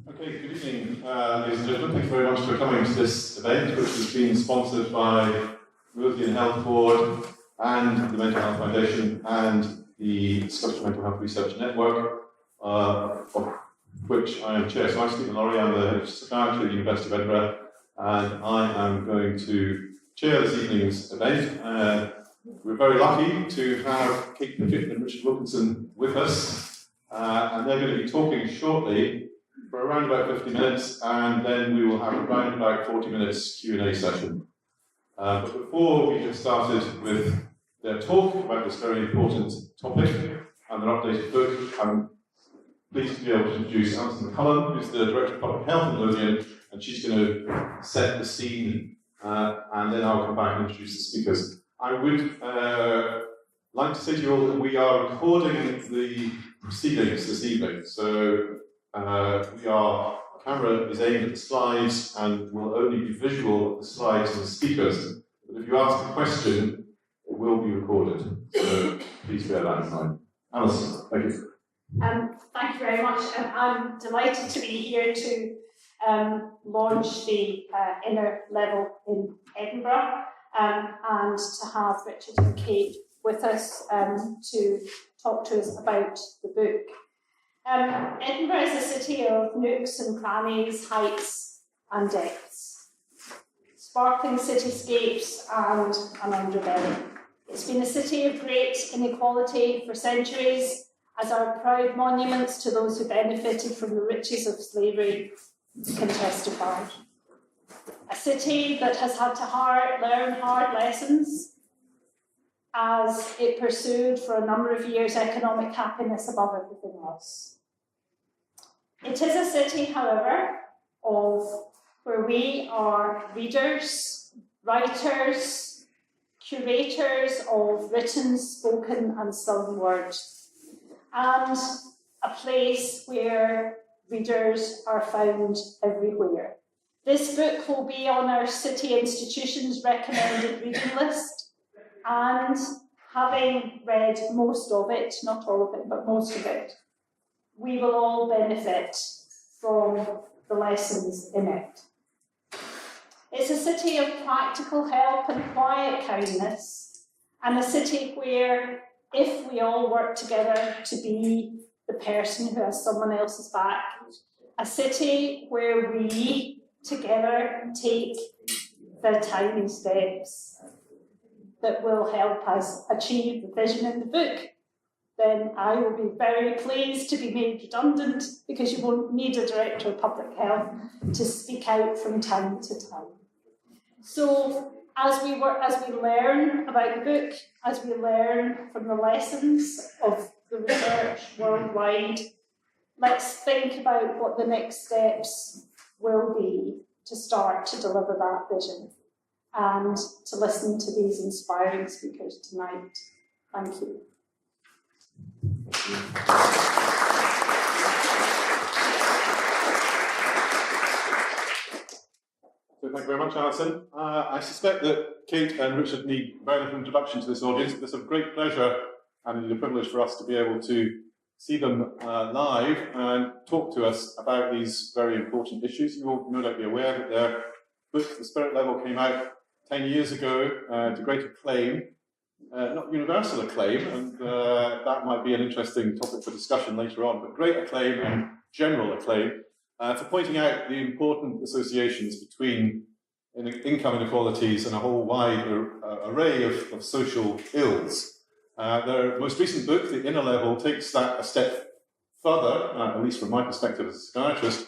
Okay, good evening, ladies and gentlemen. Thank you very much for coming to this event, which has been sponsored by Wellbeing Health Board and the Mental Health Foundation and the Scottish Mental Health Research Network, of which I am chair. So I'm Stephen Laurie, I'm the head of psychiatry at the University of Edinburgh, and I am going to chair this evening's event. We're very lucky to have Kate Pickett and Richard Wilkinson with us, and they're going to be talking shortly for around about 50 minutes, and then we will have around about 40 minutes Q&A session. But before we get started with their talk about this very important topic and their updated book, I'm pleased to be able to introduce Alison McCullum, who's the Director of Public Health in Wellbeing, and she's going to set the scene, and then I'll come back and introduce the speakers. I would like to say to you all that we are recording the proceedings this evening, so the camera is aimed at the slides and will only be visual of the slides and the speakers. But if you ask a question, it will be recorded. So please bear that in mind. Alison, thank you. Thank you very much. I'm delighted to be here to launch the inner level in Edinburgh and to have Richard and Kate with us to talk to us about the book. Edinburgh is a city of nooks and crannies, heights and depths, sparkling cityscapes and an underbelly. It's been a city of great inequality for centuries, as our proud monuments to those who benefited from the riches of slavery can testify. A city that has had to learn hard lessons as it pursued for a number of years economic happiness above everything else. It is a city, however, where we are readers, writers, curators of written, spoken and sung word, and a place where readers are found everywhere. This book will be on our city institutions recommended reading list, and having read most of it, not all of it, but most of it, we will all benefit from the lessons in it. It's a city of practical help and quiet kindness, and a city where, if we all work together to be the person who has someone else's back, a city where we together take the tiny steps that will help us achieve the vision in the book, then I will be very pleased to be made redundant, because you won't need a Director of Public Health to speak out from time to time. So as we learn about the book, as we learn from the lessons of the research worldwide, let's think about what the next steps will be to start to deliver that vision and to listen to these inspiring speakers tonight. Thank you. So thank you very much, Alison. I suspect that Kate and Richard need very little introduction to this audience. It's a great pleasure and a privilege for us to be able to see them live and talk to us about these very important issues. You will no doubt be aware that their book, The Spirit Level, came out 10 years ago to great acclaim. Not universal acclaim, and that might be an interesting topic for discussion later on, but great acclaim and general acclaim for pointing out the important associations between income inequalities and a whole wide array of social ills. Their most recent book, The Inner Level, takes that a step further, at least from my perspective as a psychiatrist,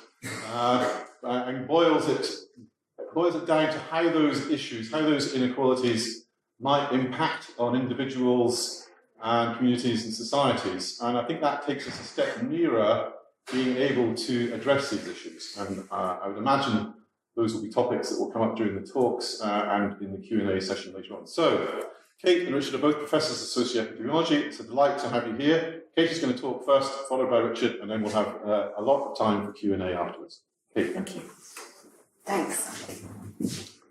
and boils it down to how those issues, how those inequalities might impact on individuals and communities and societies. And I think that takes us a step nearer being able to address these issues. And I would imagine those will be topics that will come up during the talks and in the Q&A session later on. So, Kate and Richard are both professors of socioepidemiology. It's a delight to have you here. Kate is going to talk first, followed by Richard, and then we'll have a lot of time for Q&A afterwards. Kate. Thank you. Thanks.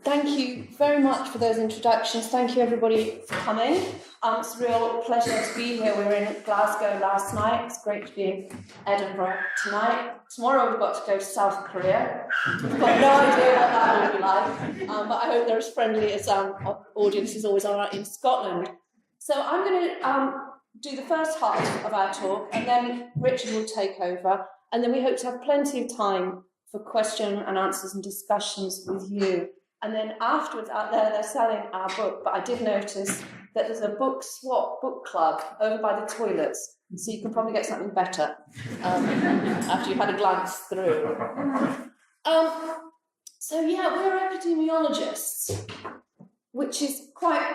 Thank you very much for those introductions. Thank you, everybody, for coming. It's a real pleasure to be here. We were in Glasgow last night. It's great to be in Edinburgh tonight. Tomorrow we've got to go to South Korea. We've got no idea what that will be like, but I hope they're as friendly as our audiences always are in Scotland. So I'm going to do the first half of our talk, and then Richard will take over, and then we hope to have plenty of time for question and answers and discussions with you. And then afterwards, out there, they're selling our book, but I did notice that there's a book swap book club over by the toilets, so you can probably get something better after you've had a glance through. So yeah, we're epidemiologists, which is quite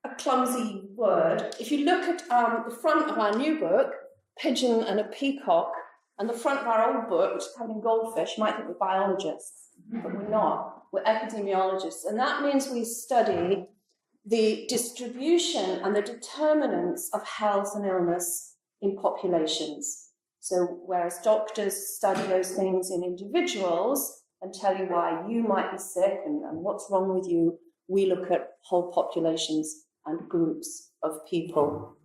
a clumsy word. If you look at the front of our new book, Pigeon and a Peacock, and the front of our old book, which is covered in goldfish, you might think we're biologists, but we're not. We're epidemiologists, and that means we study the distribution and the determinants of health and illness in populations. So whereas doctors study those things in individuals and tell you why you might be sick and what's wrong with you, we look at whole populations and groups of people.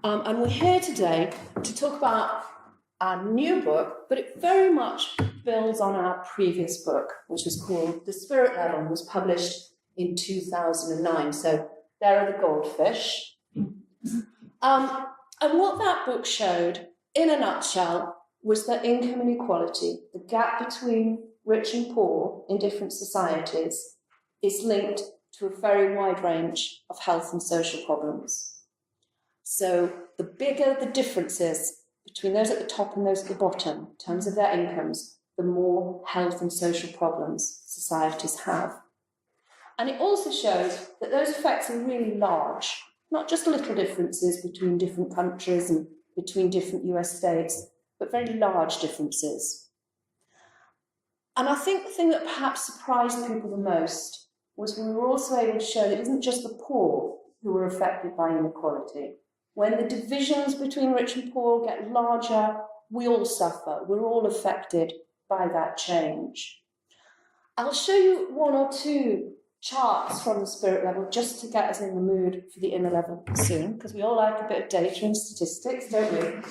And we're here today to talk about our new book, but it very much builds on our previous book, which was called The Spirit Level, and was published in 2009. So there are the goldfish. And what that book showed, in a nutshell, was that income inequality, the gap between rich and poor in different societies, is linked to a very wide range of health and social problems. So the bigger the differences between those at the top and those at the bottom, in terms of their incomes, the more health and social problems societies have. And it also shows that those effects are really large, not just little differences between different countries and between different US states, but very large differences. And I think the thing that perhaps surprised people the most was we were also able to show that it isn't just the poor who were affected by inequality. When the divisions between rich and poor get larger, we all suffer. We're all affected by that change. I'll show you one or two charts from the Spirit Level just to get us in the mood for the inner level soon, because we all like a bit of data and statistics, don't we?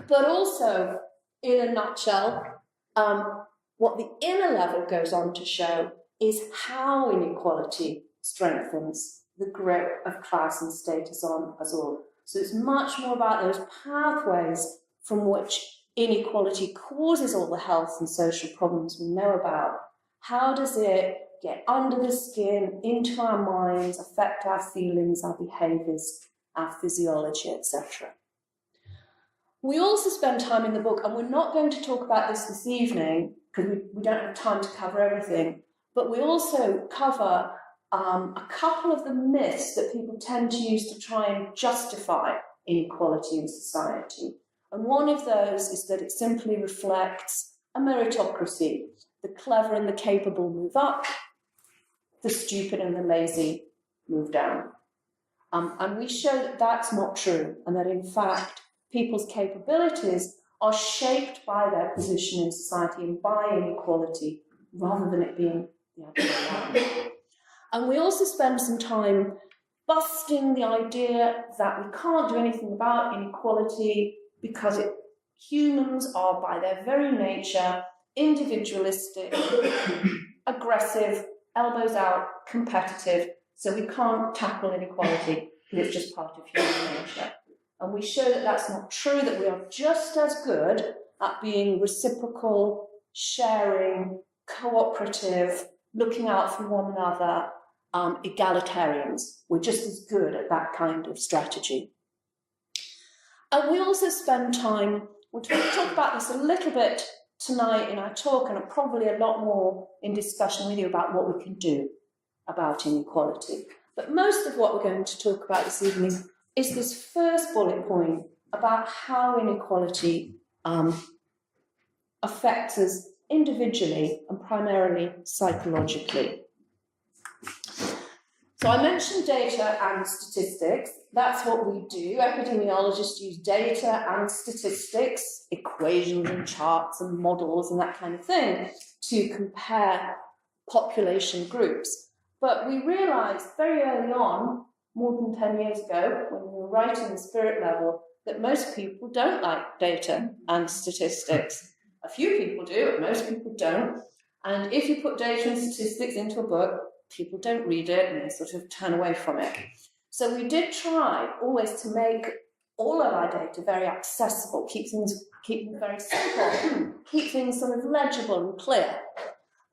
But also, in a nutshell, what the inner level goes on to show is how inequality strengthens the grip of class and status on us all. So it's much more about those pathways from which inequality causes all the health and social problems we know about. How does it get under the skin, into our minds, affect our feelings, our behaviours, our physiology, etc. We also spend time in the book, and we're not going to talk about this evening, because we don't have time to cover everything, but we also cover a couple of the myths that people tend to use to try and justify inequality in society. And one of those is that it simply reflects a meritocracy. The clever and the capable move up, the stupid and the lazy move down. And we show that that's not true, and that in fact people's capabilities are shaped by their position in society and by inequality, rather than it being the other way around. And we also spend some time busting the idea that we can't do anything about inequality because humans are, by their very nature, individualistic, aggressive, elbows out, competitive, so we can't tackle inequality because it's just part of human nature. And we show that that's not true, that we are just as good at being reciprocal, sharing, cooperative, looking out for one another, egalitarians. We're just as good at that kind of strategy. And we also spend time, we'll talk about this a little bit tonight in our talk, and probably a lot more in discussion with you about what we can do about inequality. But most of what we're going to talk about this evening is this first bullet point about how inequality affects us individually and primarily psychologically. So I mentioned data and statistics. That's what we do. Epidemiologists use data and statistics, equations and charts and models and that kind of thing, to compare population groups. But we realised very early on, more than 10 years ago, when we were writing the Spirit level, that most people don't like data and statistics. A few people do, but most people don't. And if you put data and statistics into a book, people don't read it and they sort of turn away from it. So we did try always to make all of our data very accessible, keep them very simple, keep things sort of legible and clear.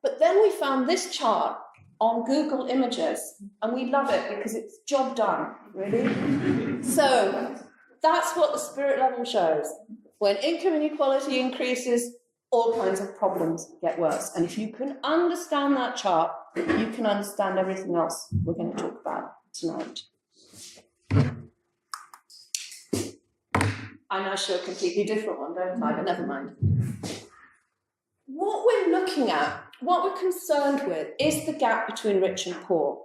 But then we found this chart on Google Images, and we love it because it's job done, really. So that's what the Spirit level shows. When income inequality increases, all kinds of problems get worse. And if you can understand that chart, you can understand everything else we're going to talk about tonight. I now show a completely different one, don't I? But never mind. What we're looking at, what we're concerned with, is the gap between rich and poor.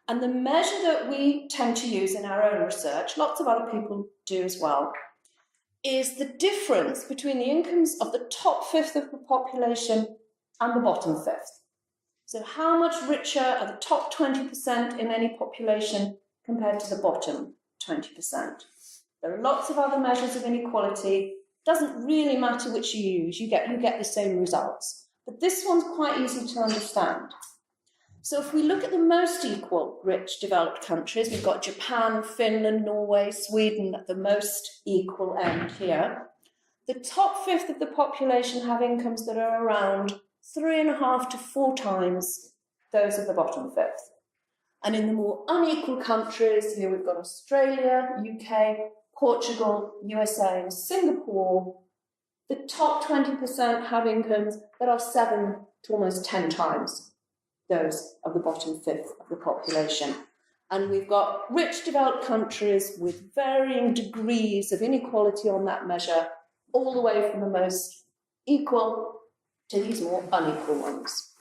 And the measure that we tend to use in our own research, lots of other people do as well, is the difference between the incomes of the top fifth of the population and the bottom fifth. So how much richer are the top 20% in any population compared to the bottom 20%? There are lots of other measures of inequality. It doesn't really matter which you use, you get the same results. But this one's quite easy to understand. So if we look at the most equal rich developed countries, we've got Japan, Finland, Norway, Sweden at the most equal end here. The top fifth of the population have incomes that are around 3.5 to 4 times those of the bottom fifth. And in the more unequal countries, here we've got Australia, UK, Portugal, USA and Singapore, the top 20% have incomes that are 7 to almost 10 times those of the bottom fifth of the population. And we've got rich developed countries with varying degrees of inequality on that measure, all the way from the most equal to these more unequal ones.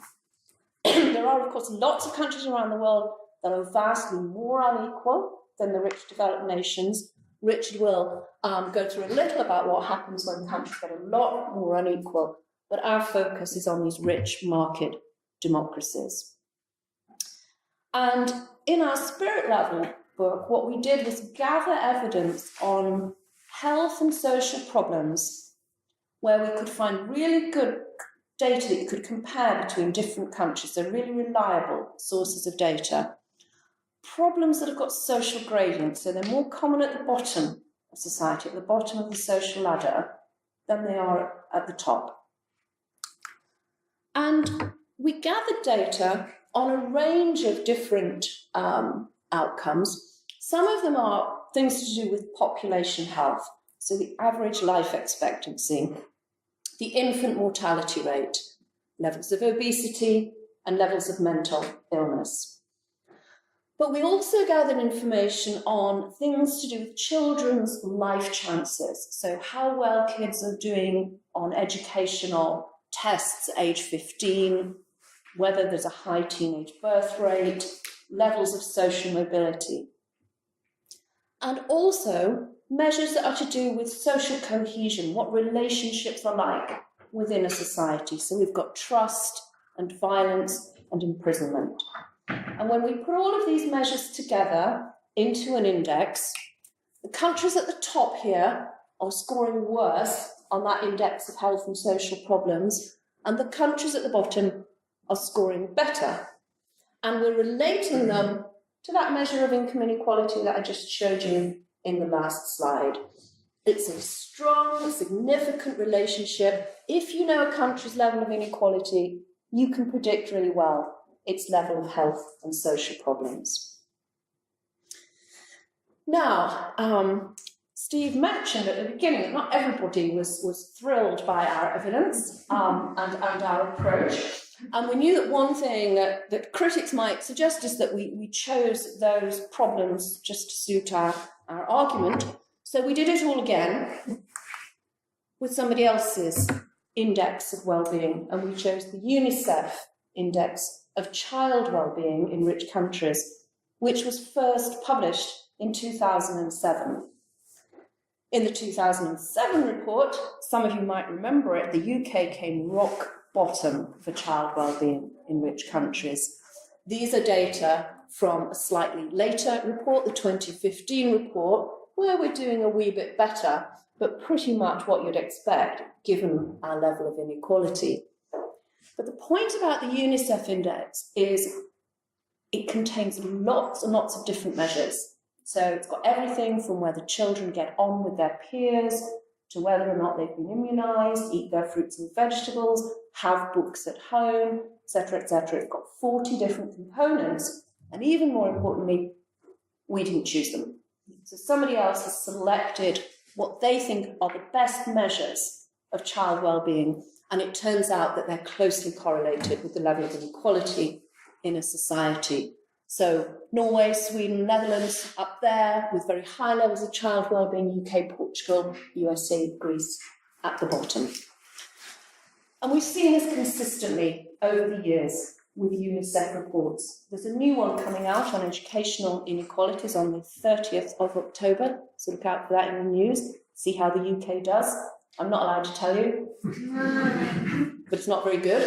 There are, of course, lots of countries around the world that are vastly more unequal than the rich developed nations. Richard will go through a little about what happens when countries get a lot more unequal, but our focus is on these rich market democracies. And in our Spirit level book, what we did was gather evidence on health and social problems where we could find really good data that you could compare between different countries, so really reliable sources of data. Problems that have got social gradients, so they're more common at the bottom of society, at the bottom of the social ladder, than they are at the top. And we gathered data on a range of different outcomes. Some of them are things to do with population health, so the average life expectancy, the infant mortality rate, levels of obesity, and levels of mental illness. But we also gathered information on things to do with children's life chances, so how well kids are doing on educational tests at age 15, whether there's a high teenage birth rate, levels of social mobility. And also measures that are to do with social cohesion, what relationships are like within a society. So we've got trust and violence and imprisonment. And when we put all of these measures together into an index, the countries at the top here are scoring worse on that index of health and social problems, and the countries at the bottom are scoring better. And we're relating them to that measure of income inequality that I just showed you in the last slide. It's a strong, significant relationship. If you know a country's level of inequality, you can predict really well its level of health and social problems. Now, Steve mentioned at the beginning that not everybody was thrilled by our evidence and our approach. And we knew that one thing that critics might suggest is that we chose those problems just to suit our argument. So we did it all again with somebody else's index of well-being, and we chose the Unicef Index of child well-being in rich countries, which was first published in 2007. In the 2007 report, some of you might remember it, the UK came rock bottom for child wellbeing in rich countries. These are data from a slightly later report, the 2015 report, where we're doing a wee bit better, but pretty much what you'd expect given our level of inequality. But the point about the Unicef Index is it contains lots and lots of different measures. So it's got everything from whether children get on with their peers, to whether or not they've been immunised, eat their fruits and vegetables, have books at home, etc., etc. It's got 40 different components, and even more importantly, we didn't choose them. So somebody else has selected what they think are the best measures of child well-being, and it turns out that they're closely correlated with the level of inequality in a society. So Norway, Sweden, Netherlands up there with very high levels of child wellbeing, UK, Portugal, USA, Greece at the bottom. And we've seen this consistently over the years with UNICEF reports. There's a new one coming out on educational inequalities on the 30th of October, so look out for that in the news, see how the UK does. I'm not allowed to tell you, but it's not very good.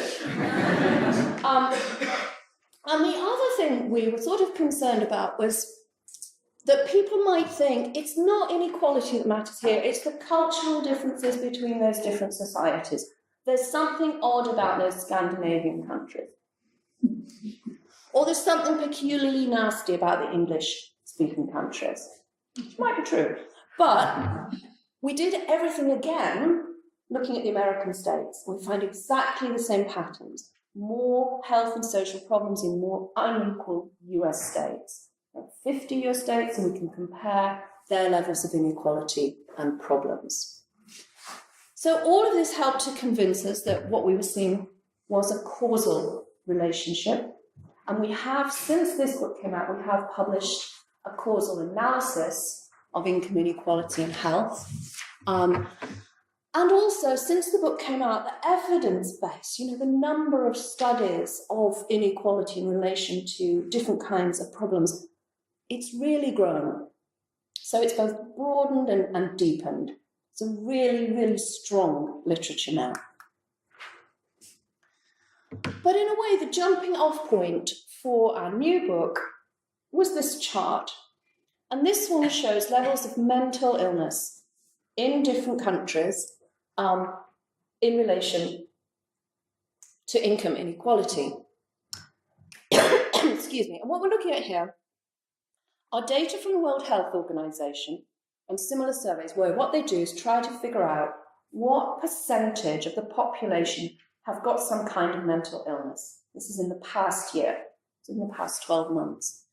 And the other thing we were sort of concerned about was that people might think it's not inequality that matters here, it's the cultural differences between those different societies. There's something odd about those Scandinavian countries. Or there's something peculiarly nasty about the English-speaking countries. Which might be true. But we did everything again, looking at the American states. We find exactly the same patterns. More health and social problems in more unequal US states. There are 50 US states, and we can compare their levels of inequality and problems. So all of this helped to convince us that what we were seeing was a causal relationship. And we have, since this book came out, we have published a causal analysis of income inequality and health. And also, since the book came out, the evidence base, the number of studies of inequality in relation to different kinds of problems, it's really grown. So it's both broadened and deepened. It's a really, really strong literature now. But in a way, the jumping off point for our new book was this chart. And this one shows levels of mental illness in different countries in relation to income inequality. Excuse me. And what we're looking at here are data from the World Health Organization and similar surveys where what they do is try to figure out what percentage of the population have got some kind of mental illness. This is in the past year, it's in the past 12 months.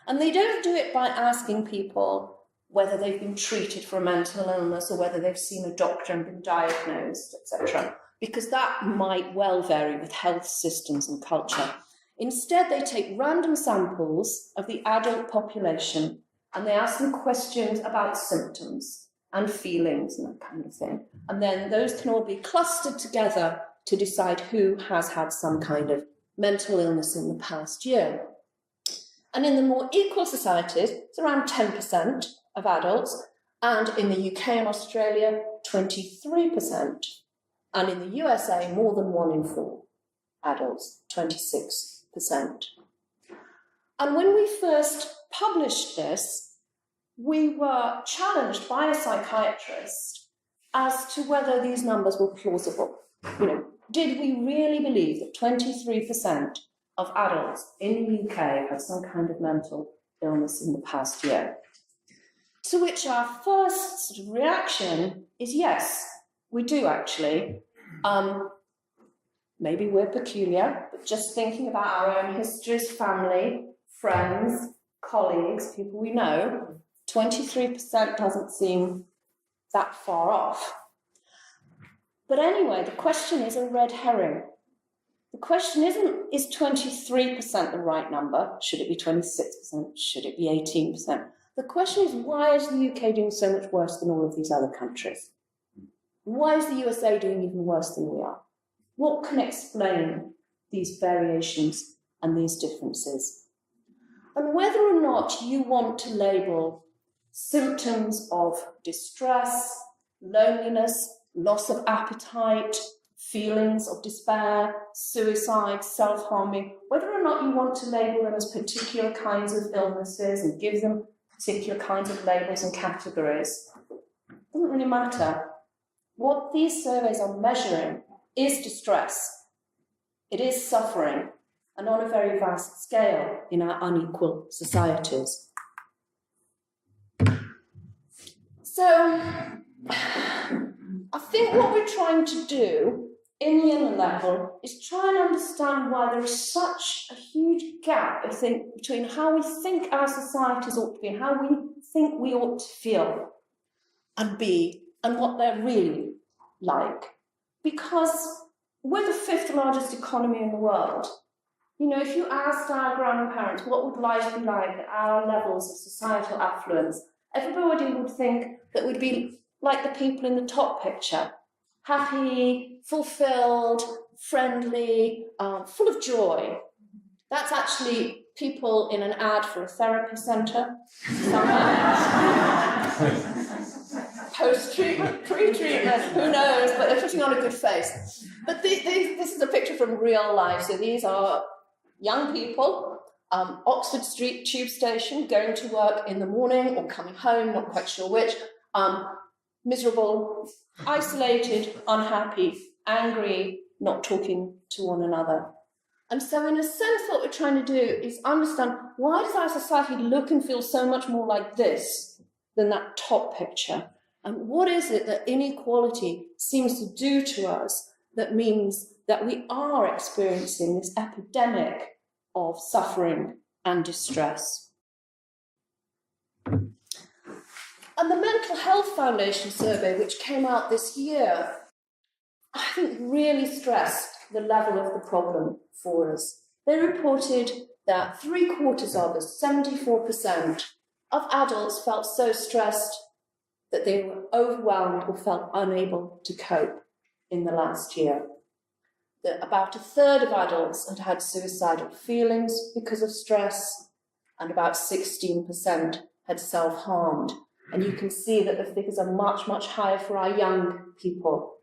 And they don't do it by asking people whether they've been treated for a mental illness or whether they've seen a doctor and been diagnosed, etc., because that might well vary with health systems and culture. Instead, they take random samples of the adult population and they ask them questions about symptoms and feelings and that kind of thing. And then those can all be clustered together to decide who has had some kind of mental illness in the past year. And in the more equal societies, it's around 10% of adults, and in the UK and Australia, 23%, and in the USA, more than 1 in 4 adults, 26%. And when we first published this, we were challenged by a psychiatrist as to whether these numbers were plausible. Did we really believe that 23% of adults in the UK had some kind of mental illness in the past year? To which our first sort of reaction is yes, we do actually. Maybe we're peculiar, but just thinking about our own histories, family, friends, colleagues, people we know, 23% doesn't seem that far off. But anyway, the question is a red herring. The question isn't, is 23% the right number? Should it be 26%? Should it be 18%? The question is, why is the UK doing so much worse than all of these other countries? Why is the USA doing even worse than we are? What can explain these variations and these differences? And whether or not you want to label symptoms of distress, loneliness, loss of appetite, feelings of despair, suicide, self-harming, whether or not you want to label them as particular kinds of illnesses and give them particular kinds of labels and categories, doesn't really matter. What these surveys are measuring is distress. It is suffering, and on a very vast scale in our unequal societies. So, I think what we're trying to do in the inner level is try and understand why there is such a huge gap, I think, between how we think our societies ought to be and how we think we ought to feel and be and what they're really like. Because we're the 5th largest economy in the world. You know, if you asked our grandparents what would life be like at our levels of societal affluence, everybody would think that we'd be like the people in the top picture. Happy, fulfilled, friendly, full of joy. That's actually people in an ad for a therapy centre. Post-treatment, pre-treatment, who knows, but they're putting on a good face. But this is a picture from real life. So these are young people, Oxford Street tube station, going to work in the morning or coming home, not quite sure which, miserable, isolated, unhappy, angry, not talking to one another. And so in a sense, what we're trying to do is understand, why does our society look and feel so much more like this than that top picture? And what is it that inequality seems to do to us that means that we are experiencing this epidemic of suffering and distress? And the Mental Health Foundation survey, which came out this year, I think really stressed the level of the problem for us. They reported that 3/4 of us, 74% of adults, felt so stressed that they were overwhelmed or felt unable to cope in the last year. That about 1/3 of adults had had suicidal feelings because of stress, and about 16% had self-harmed. And you can see that the figures are much, much higher for our young people.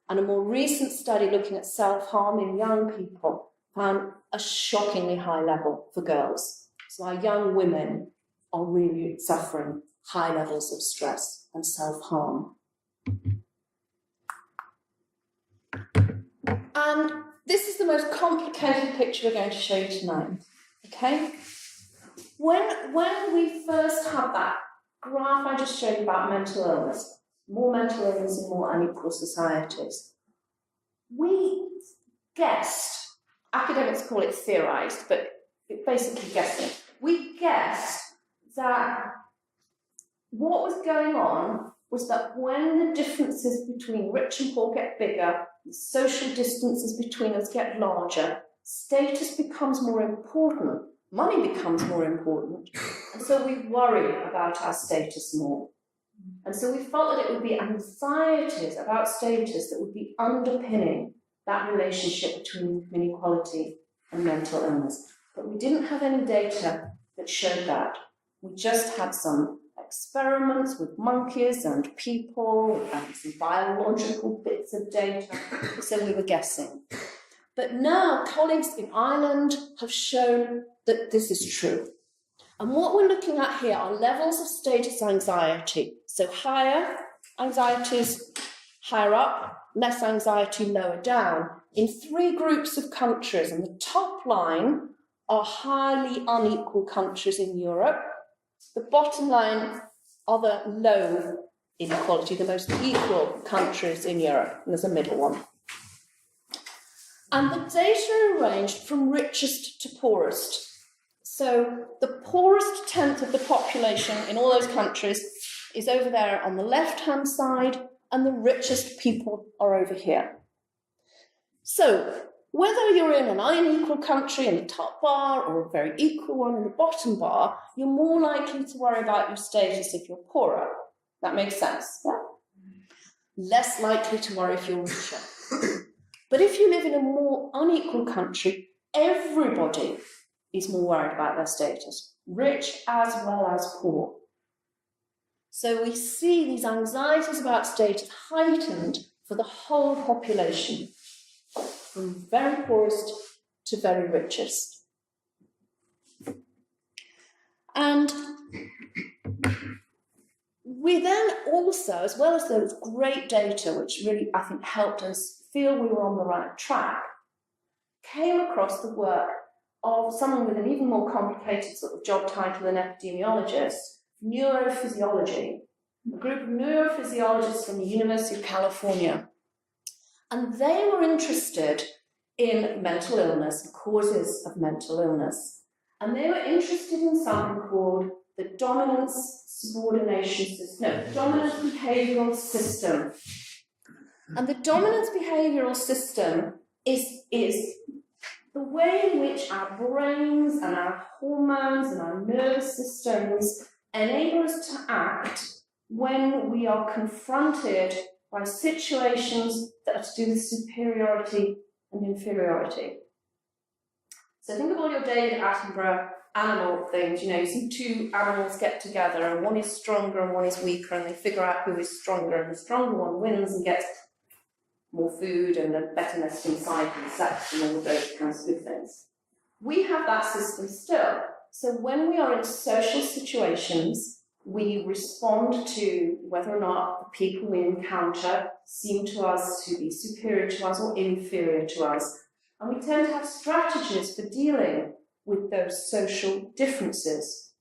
And a more recent study looking at self-harm in young people found a shockingly high level for girls. So our young women are really suffering high levels of stress and self-harm. And this is the most complicated picture we're going to show you tonight, okay? When we first had that graph I just showed you about mental illness, more mental illness in more unequal societies, we guessed, academics call it theorized, but it basically guessing. We guessed that what was going on was that when the differences between rich and poor get bigger, the social distances between us get larger, status becomes more important, money becomes more important, and so we worry about our status more. And so we felt that it would be anxieties about status that would be underpinning that relationship between inequality and mental illness. But we didn't have any data that showed that. We just had some experiments with monkeys and people and some biological bits of data, so we were guessing. But now colleagues in Ireland have shown that this is true. And what we're looking at here are levels of status anxiety. So higher anxieties higher up, less anxiety lower down, in 3 groups of countries. And the top line are highly unequal countries in Europe. The bottom line are the low inequality, the most equal countries in Europe. And there's a middle one. And the data are arranged from richest to poorest. So the poorest tenth of the population in all those countries is over there on the left-hand side, and the richest people are over here. So whether you're in an unequal country in the top bar or a very equal one in the bottom bar, you're more likely to worry about your status if you're poorer. That makes sense, yeah? Less likely to worry if you're richer. But if you live in a more unequal country, everybody is more worried about their status, rich as well as poor. So we see these anxieties about status heightened for the whole population, from very poorest to very richest. And we then also, as well as those great data, which really, I think, helped us feel we were on the right track, came across the work of someone with an even more complicated sort of job title than epidemiologist, neurophysiology, a group of neurophysiologists from the University of California. And they were interested in mental illness, causes of mental illness. And they were interested in something called the dominance subordination system, no, dominant behavioural system. And the dominance behavioural system is the way in which our brains and our hormones and our nervous systems enable us to act when we are confronted by situations that are to do with superiority and inferiority. So think of all your David Attenborough animal things. You know, you see two animals get together and one is stronger and one is weaker, and they figure out who is stronger, and the stronger one wins and gets more food and a better nesting site and sex and all of those kinds of good things. We have that system still. So when we are in social situations, we respond to whether or not the people we encounter seem to us to be superior to us or inferior to us. And we tend to have strategies for dealing with those social differences.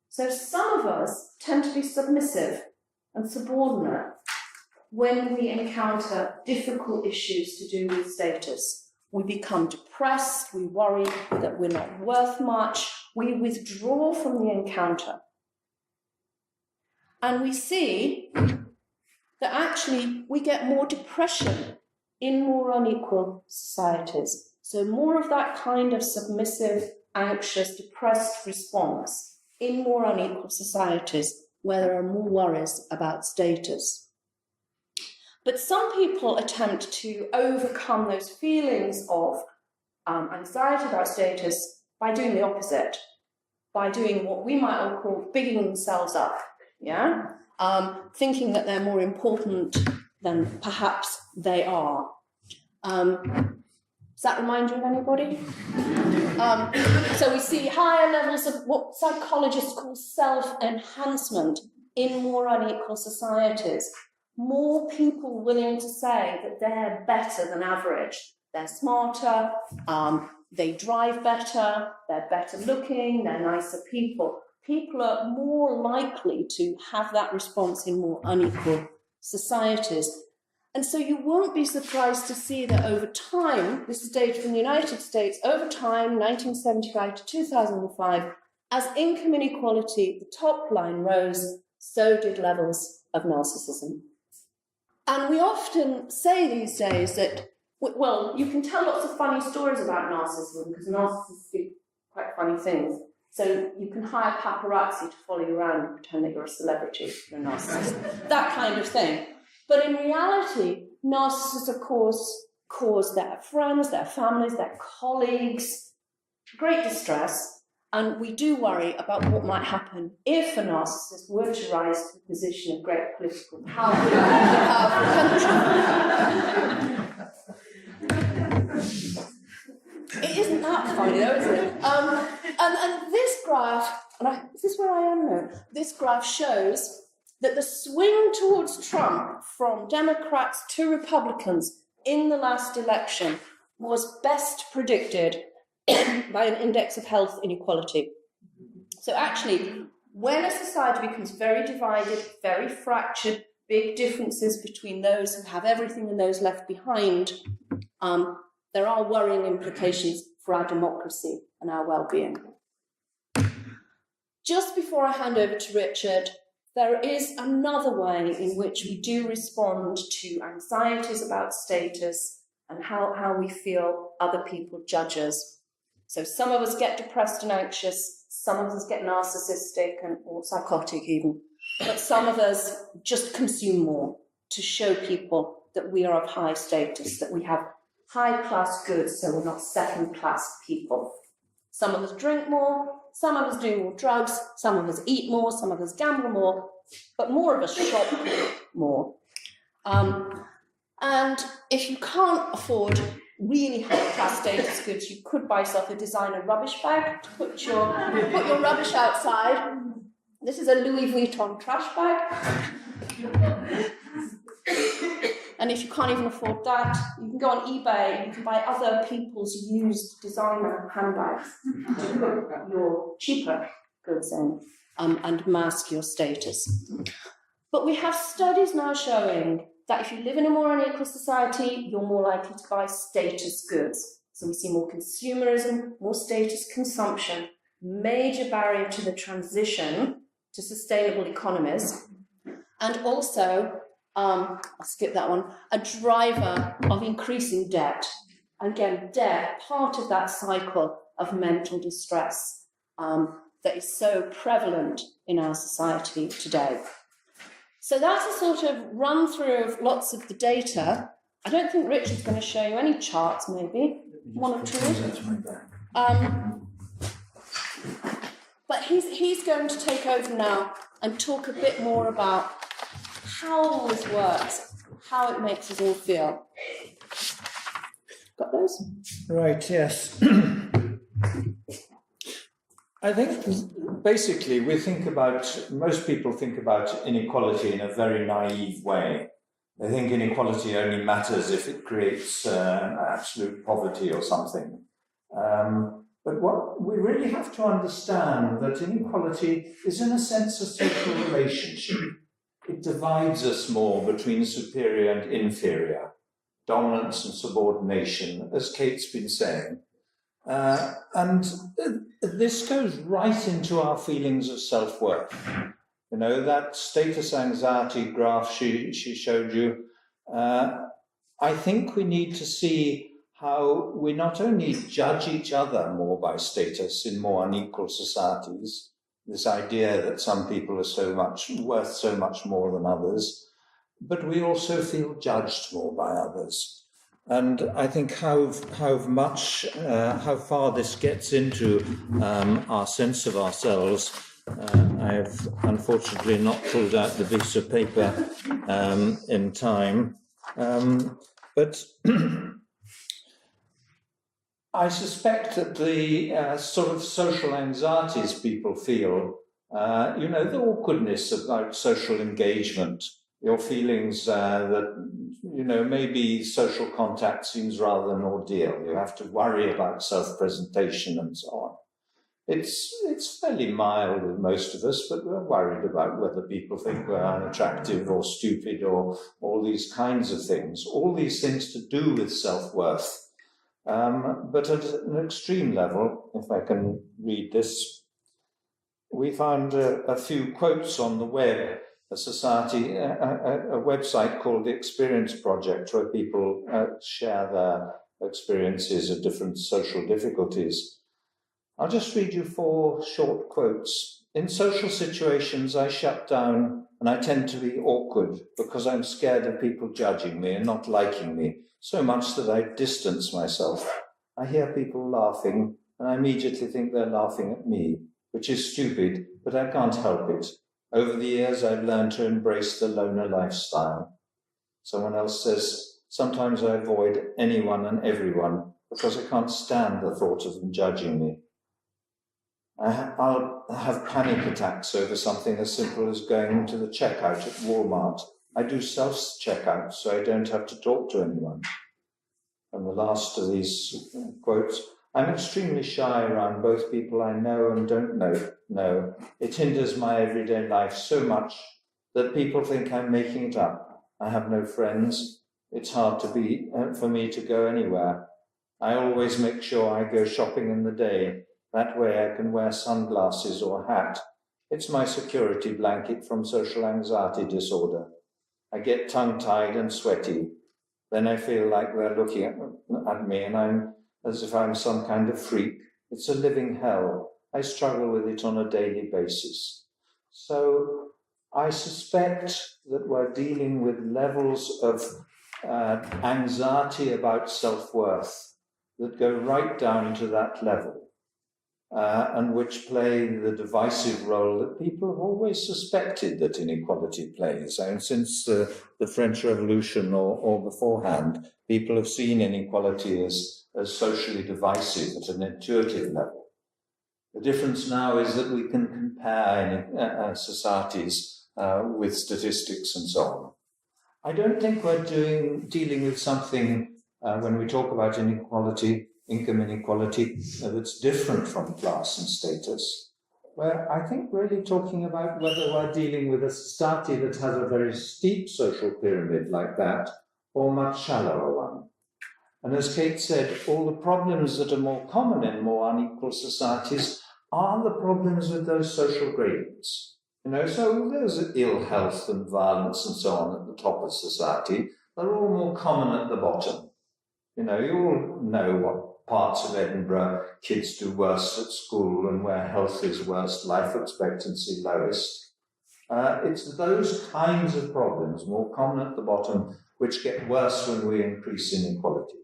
So some of us tend to be submissive and subordinate when we encounter difficult issues to do with status. We become depressed, we worry that we're not worth much, we withdraw from the encounter. And we see that actually we get more depression in more unequal societies. So more of that kind of submissive, anxious, depressed response in more unequal societies where there are more worries about status. But some people attempt to overcome those feelings of anxiety about status by doing the opposite, by doing what we might all call bigging themselves up, thinking that they're more important than perhaps they are. Does that remind you of anybody? So we see higher levels of what psychologists call self-enhancement in more unequal societies. More people willing to say that they're better than average. They're smarter, they drive better, they're better looking, they're nicer people. People are more likely to have that response in more unequal societies. And so you won't be surprised to see that over time, this is data from the United States, over time, 1975 to 2005, as income inequality, the top line rose, so did levels of narcissism. And we often say these days that, well, you can tell lots of funny stories about narcissism because narcissists do quite funny things. So you can hire paparazzi to follow you around and pretend that you're a celebrity, you're a narcissist, that kind of thing. But in reality, narcissists, of course, cause their friends, their families, their colleagues great distress. And we do worry about what might happen if a narcissist were to rise to a position of great political power in a powerful country. It isn't that funny, though, is it? And this graph, is this where I am now? This graph shows that the swing towards Trump from Democrats to Republicans in the last election was best predicted by an index of health inequality. So actually, when a society becomes very divided, very fractured, big differences between those who have everything and those left behind, there are worrying implications for our democracy and our well-being. Just before I hand over to Richard, there is another way in which we do respond to anxieties about status and how we feel other people judge us. So some of us get depressed and anxious, some of us get narcissistic or psychotic even, but some of us just consume more to show people that we are of high status, that we have high-class goods, so we're not second-class people. Some of us drink more, some of us do more drugs, some of us eat more, some of us gamble more, but more of us shop more. And if you can't afford really high-class status goods, you could buy yourself a designer rubbish bag to put your rubbish outside. This is a Louis Vuitton trash bag. And if you can't even afford that, you can go on eBay and you can buy other people's used designer handbags to put your cheaper goods in and mask your status. But we have studies now showing that if you live in a more unequal society, you're more likely to buy status goods. So we see more consumerism, more status consumption, major barrier to the transition to sustainable economies, and also, I'll skip that one, a driver of increasing debt. Again, debt, part of that cycle of mental distress that is so prevalent in our society today. So that's a sort of run through of lots of the data. I don't think Richard's going to show you any charts, maybe one or two. But he's going to take over now and talk a bit more about how all this works, how it makes us all feel. Got those? Right, yes. I think basically most people think about inequality in a very naive way. They think inequality only matters if it creates absolute poverty or something. But what we really have to understand that inequality is in a sense a social relationship. It divides us more between superior and inferior, dominance and subordination, as Kate's been saying. And this goes right into our feelings of self-worth. You know, that status anxiety graph she showed you, I think we need to see how we not only judge each other more by status in more unequal societies, this idea that some people are worth so much more than others, but we also feel judged more by others. And I think how far this gets into our sense of ourselves. I have unfortunately not pulled out the piece of paper in time, but I suspect that the sort of social anxieties people feel, the awkwardness about social engagement, your feelings that, maybe social contact seems rather an ordeal. You have to worry about self-presentation and so on. It's fairly mild with most of us, but we're worried about whether people think we're unattractive or stupid or all these kinds of things. All these things to do with self-worth. But at an extreme level, if I can read this, we found a few quotes on the web, a website called the Experience Project, where people share their experiences of different social difficulties. I'll just read you 4 short quotes. In social situations, I shut down and I tend to be awkward because I'm scared of people judging me and not liking me, so much that I distance myself. I hear people laughing and I immediately think they're laughing at me, which is stupid, but I can't help it. Over the years, I've learned to embrace the loner lifestyle. Someone else says, sometimes I avoid anyone and everyone because I can't stand the thought of them judging me. I'll have panic attacks over something as simple as going into the checkout at Walmart. I do self-checkout so I don't have to talk to anyone. And the last of these quotes, I'm extremely shy around both people I know and don't know. It hinders my everyday life so much that people think I'm making it up. I have no friends. It's hard for me to go anywhere. I always make sure I go shopping in the day. That way I can wear sunglasses or a hat. It's my security blanket from social anxiety disorder. I get tongue-tied and sweaty. Then I feel like they're looking at me and I'm as if I'm some kind of freak. It's a living hell. I struggle with it on a daily basis. So I suspect that we're dealing with levels of anxiety about self-worth that go right down to that level. and which play the divisive role that people have always suspected that inequality plays. And since the French Revolution or beforehand, people have seen inequality as socially divisive at an intuitive level. The difference now is that we can compare societies with statistics and so on. I don't think we're dealing with something when we talk about inequality, income inequality, that's different from class and status. We're, I think, really talking about whether we're dealing with a society that has a very steep social pyramid like that, or much shallower one. And as Kate said, all the problems that are more common in more unequal societies are the problems with those social gradients. So there's ill health and violence and so on at the top of society. They're all more common at the bottom. You all know what parts of Edinburgh kids do worst at school and where health is worst, life expectancy lowest. It's those kinds of problems, more common at the bottom, which get worse when we increase inequality.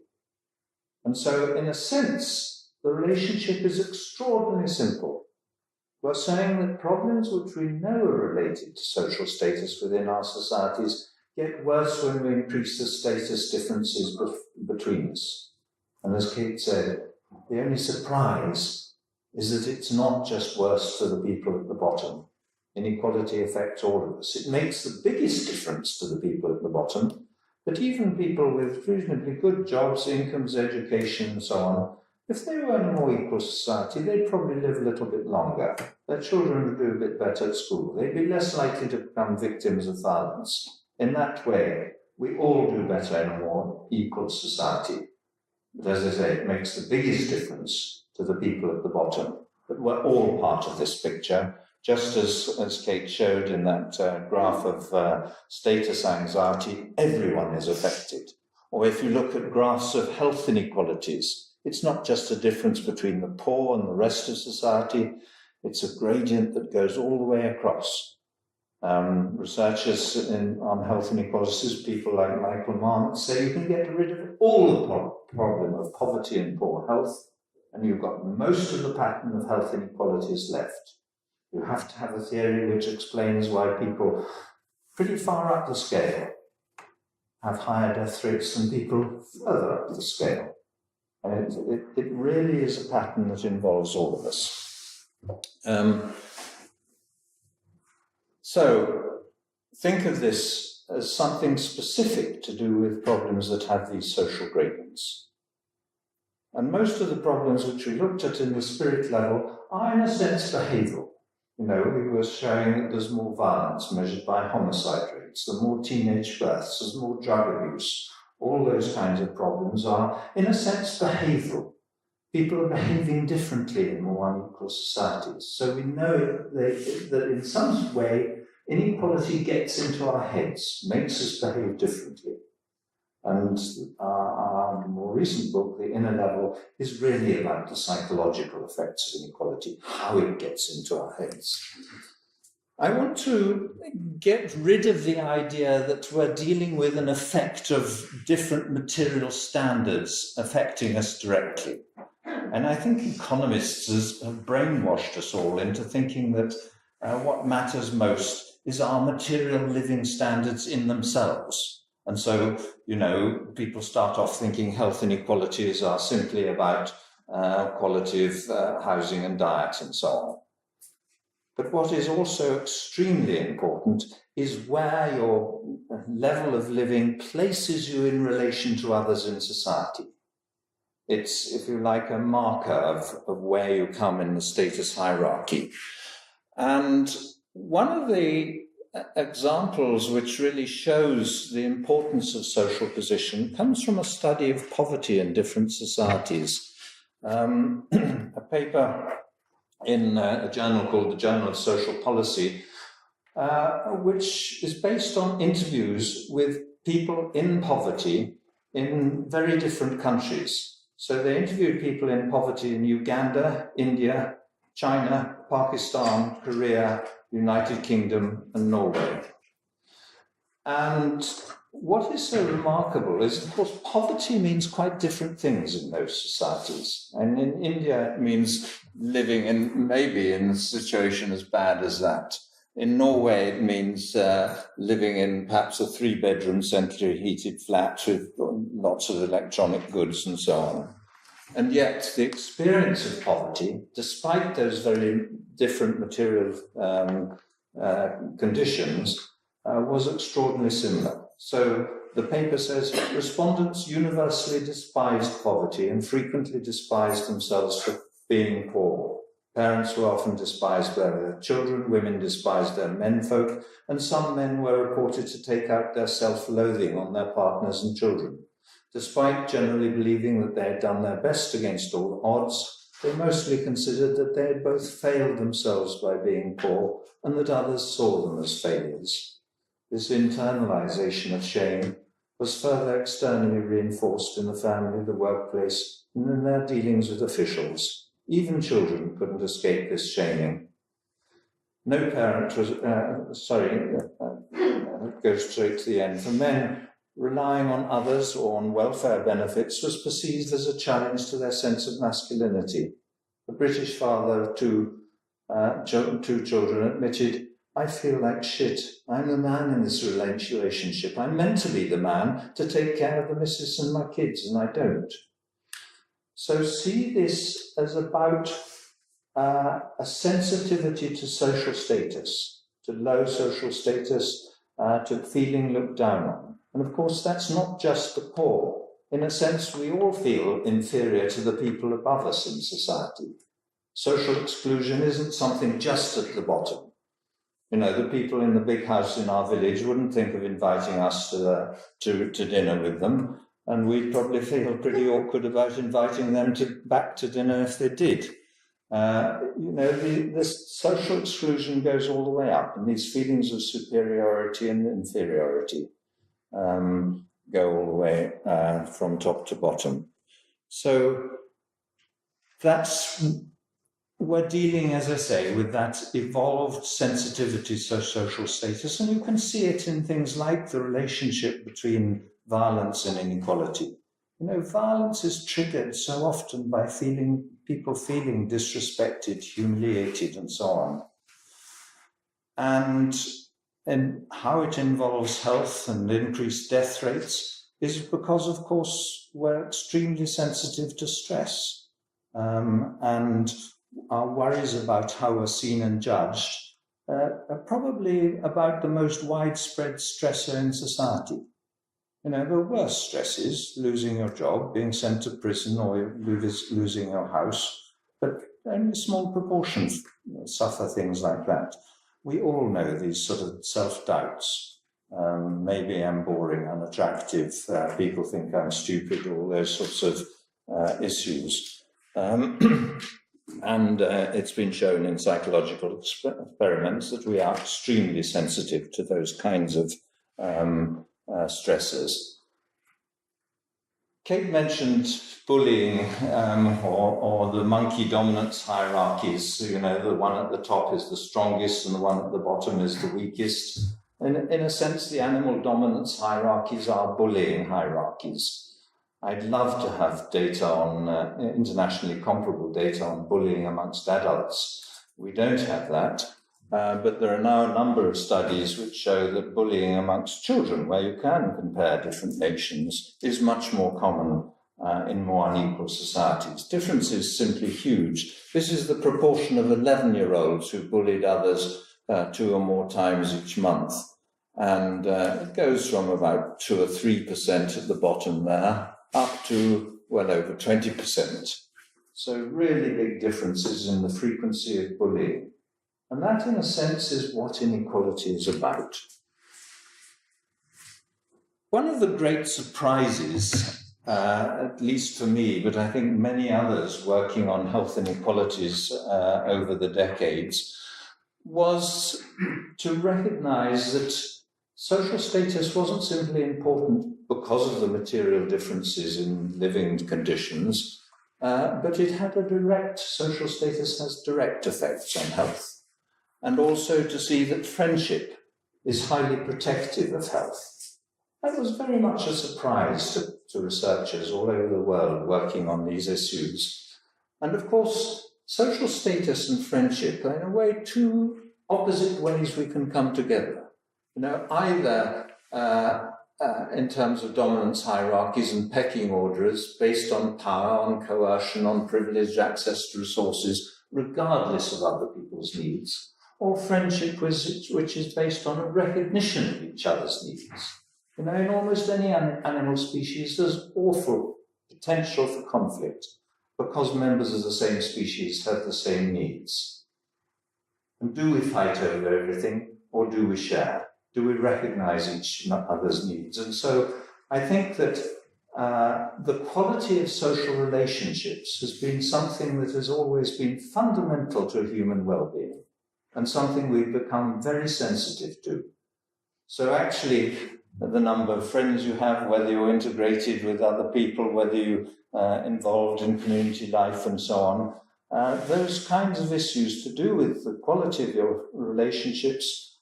And so, in a sense, the relationship is extraordinarily simple. We're saying that problems which we know are related to social status within our societies get worse when we increase the status differences between us. And as Kate said, the only surprise is that it's not just worse for the people at the bottom. Inequality affects all of us. It makes the biggest difference to the people at the bottom, but even people with reasonably good jobs, incomes, education, and so on, if they were in a more equal society, they'd probably live a little bit longer. Their children would do a bit better at school. They'd be less likely to become victims of violence. In that way, we all do better in a more equal society. But as I say, it makes the biggest difference to the people at the bottom. But we're all part of this picture, just as Kate showed in that graph of status anxiety, everyone is affected. Or if you look at graphs of health inequalities, it's not just a difference between the poor and the rest of society, it's a gradient that goes all the way across. Researchers on health inequalities, people like Michael Marmot, say you can get rid of all the problem of poverty and poor health, and you've got most of the pattern of health inequalities left. You have to have a theory which explains why people pretty far up the scale have higher death rates than people further up the scale. And it really is a pattern that involves all of us. So think of this as something specific to do with problems that have these social gradients. And most of the problems which we looked at in the spirit level are in a sense behavioural. We were showing that there's more violence measured by homicide rates, there are more teenage births, there's more drug abuse. All those kinds of problems are, in a sense, behavioural. People are behaving differently in more unequal societies. So we know that in some way, inequality gets into our heads, makes us behave differently. And our more recent book, The Inner Level, is really about the psychological effects of inequality, how it gets into our heads. I want to get rid of the idea that we're dealing with an effect of different material standards affecting us directly. And I think economists have brainwashed us all into thinking that what matters most is our material living standards in themselves. And so, people start off thinking health inequalities are simply about quality of housing and diet and so on. But what is also extremely important is where your level of living places you in relation to others in society. It's, if you like, a marker of where you come in the status hierarchy. And one of the examples which really shows the importance of social position comes from a study of poverty in different societies. A paper in a journal called the Journal of Social Policy, which is based on interviews with people in poverty in very different countries. So they interviewed people in poverty in Uganda, India, China, Pakistan, Korea, United Kingdom, and Norway. And what is so remarkable is, of course, poverty means quite different things in those societies. And in India, it means living maybe in a situation as bad as that. In Norway, it means living in perhaps a 3-bedroom centrally heated flat with lots of electronic goods and so on. And yet, the experience of poverty, despite those very different material conditions, was extraordinarily similar. So the paper says, respondents universally despised poverty and frequently despised themselves for being poor. Parents were often despised by their children, women despised their menfolk, and some men were reported to take out their self-loathing on their partners and children. Despite generally believing that they had done their best against all odds, they mostly considered that they had both failed themselves by being poor and that others saw them as failures. This internalization of shame was further externally reinforced in the family, the workplace, and in their dealings with officials. Even children couldn't escape this shaming. No parent was, go straight to the end. For men, relying on others or on welfare benefits was perceived as a challenge to their sense of masculinity. The British father of two children admitted, "I feel like shit. I'm the man in this relationship. I'm meant to be the man to take care of the missus and my kids, and I don't." So see this as about a sensitivity to social status, to low social status, to feeling looked down on. And of course, that's not just the poor. In a sense, we all feel inferior to the people above us in society. Social exclusion isn't something just at the bottom. You know, the people in the big house in our village wouldn't think of inviting us to dinner with them, and we'd probably feel pretty awkward about inviting them back to dinner if they did. This social exclusion goes all the way up, and these feelings of superiority and inferiority go all the way from top to bottom. So we're dealing, as I say, with that evolved sensitivity to social status, and you can see it in things like the relationship between violence and inequality. You know, violence is triggered so often by people feeling disrespected, humiliated, and so on. And how it involves health and increased death rates is because, of course, we're extremely sensitive to stress. And our worries about how we're seen and judged are probably about the most widespread stressor in society. You know, the worst stresses, losing your job, being sent to prison, or losing your house, but only small proportions suffer things like that. We all know these sort of self-doubts. Maybe I'm boring, unattractive, people think I'm stupid, all those sorts of issues. And it's been shown in psychological experiments that we are extremely sensitive to those kinds of stressors. Kate mentioned bullying or the monkey dominance hierarchies. You know, the one at the top is the strongest and the one at the bottom is the weakest. In a sense, the animal dominance hierarchies are bullying hierarchies. I'd love to have data on, internationally comparable data on bullying amongst adults. We don't have that, but there are now a number of studies which show that bullying amongst children, where you can compare different nations, is much more common in more unequal societies. Difference is simply huge. This is the proportion of 11-year-olds who bullied others 2 or more times each month. And it goes from about 2 or 3% at the bottom there, up to well over 20%. So really big differences in the frequency of bullying. And that, in a sense, is what inequality is about. One of the great surprises, at least for me, but I think many others working on health inequalities over the decades, was to recognize that social status wasn't simply important because of the material differences in living conditions, but it had social status has direct effects on health. And also to see that friendship is highly protective of health. That was very much a surprise to researchers all over the world working on these issues. And of course, social status and friendship are in a way two opposite ways we can come together. Either in terms of dominance hierarchies and pecking orders based on power, on coercion, on privileged access to resources, regardless of other people's needs, or friendship which is based on a recognition of each other's needs. In almost any animal species, there's awful potential for conflict because members of the same species have the same needs. And do we fight over everything, or do we share? Do we recognize each other's needs? And so I think that the quality of social relationships has been something that has always been fundamental to human well-being and something we've become very sensitive to. So actually, the number of friends you have, whether you're integrated with other people, whether you're involved in community life and so on, those kinds of issues to do with the quality of your relationships.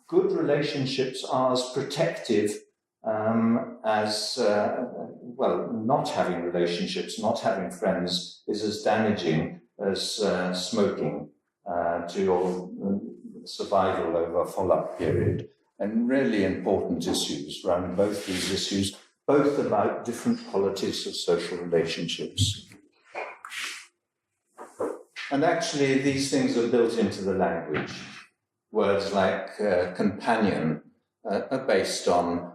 Good relationships are as protective as, not having relationships, not having friends is as damaging as smoking to your survival over a follow-up period. And really important issues around both these issues, both about different qualities of social relationships. And actually, these things are built into the language. Words like companion are based on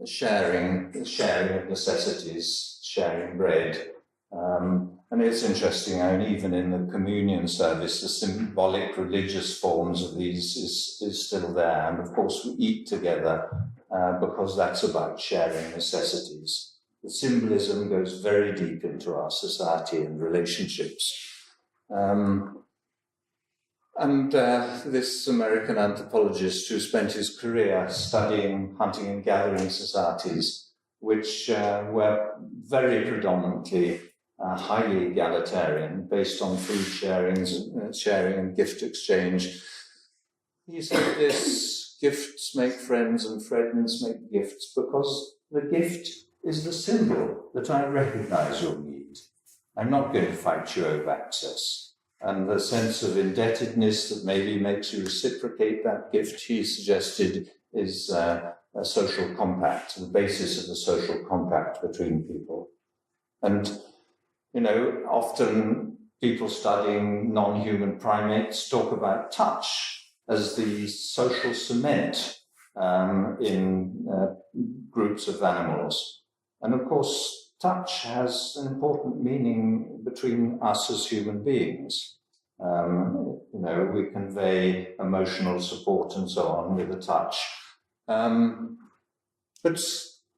sharing of necessities, sharing bread. And it's interesting, even in the communion service, the symbolic religious forms of these is still there. And of course, we eat together because that's about sharing necessities. The symbolism goes very deep into our society and relationships. This American anthropologist who spent his career studying hunting and gathering societies, which were very predominantly highly egalitarian, based on food sharing and gift exchange. He said this: gifts make friends and friends make gifts, because the gift is the symbol that I recognize your need. I'm not going to fight you over access. And the sense of indebtedness that maybe makes you reciprocate that gift, he suggested, is a social compact, the basis of the social compact between people. And often people studying non-human primates talk about touch as the social cement in groups of animals. And of course, touch has an important meaning between us as human beings. We convey emotional support and so on with a touch. But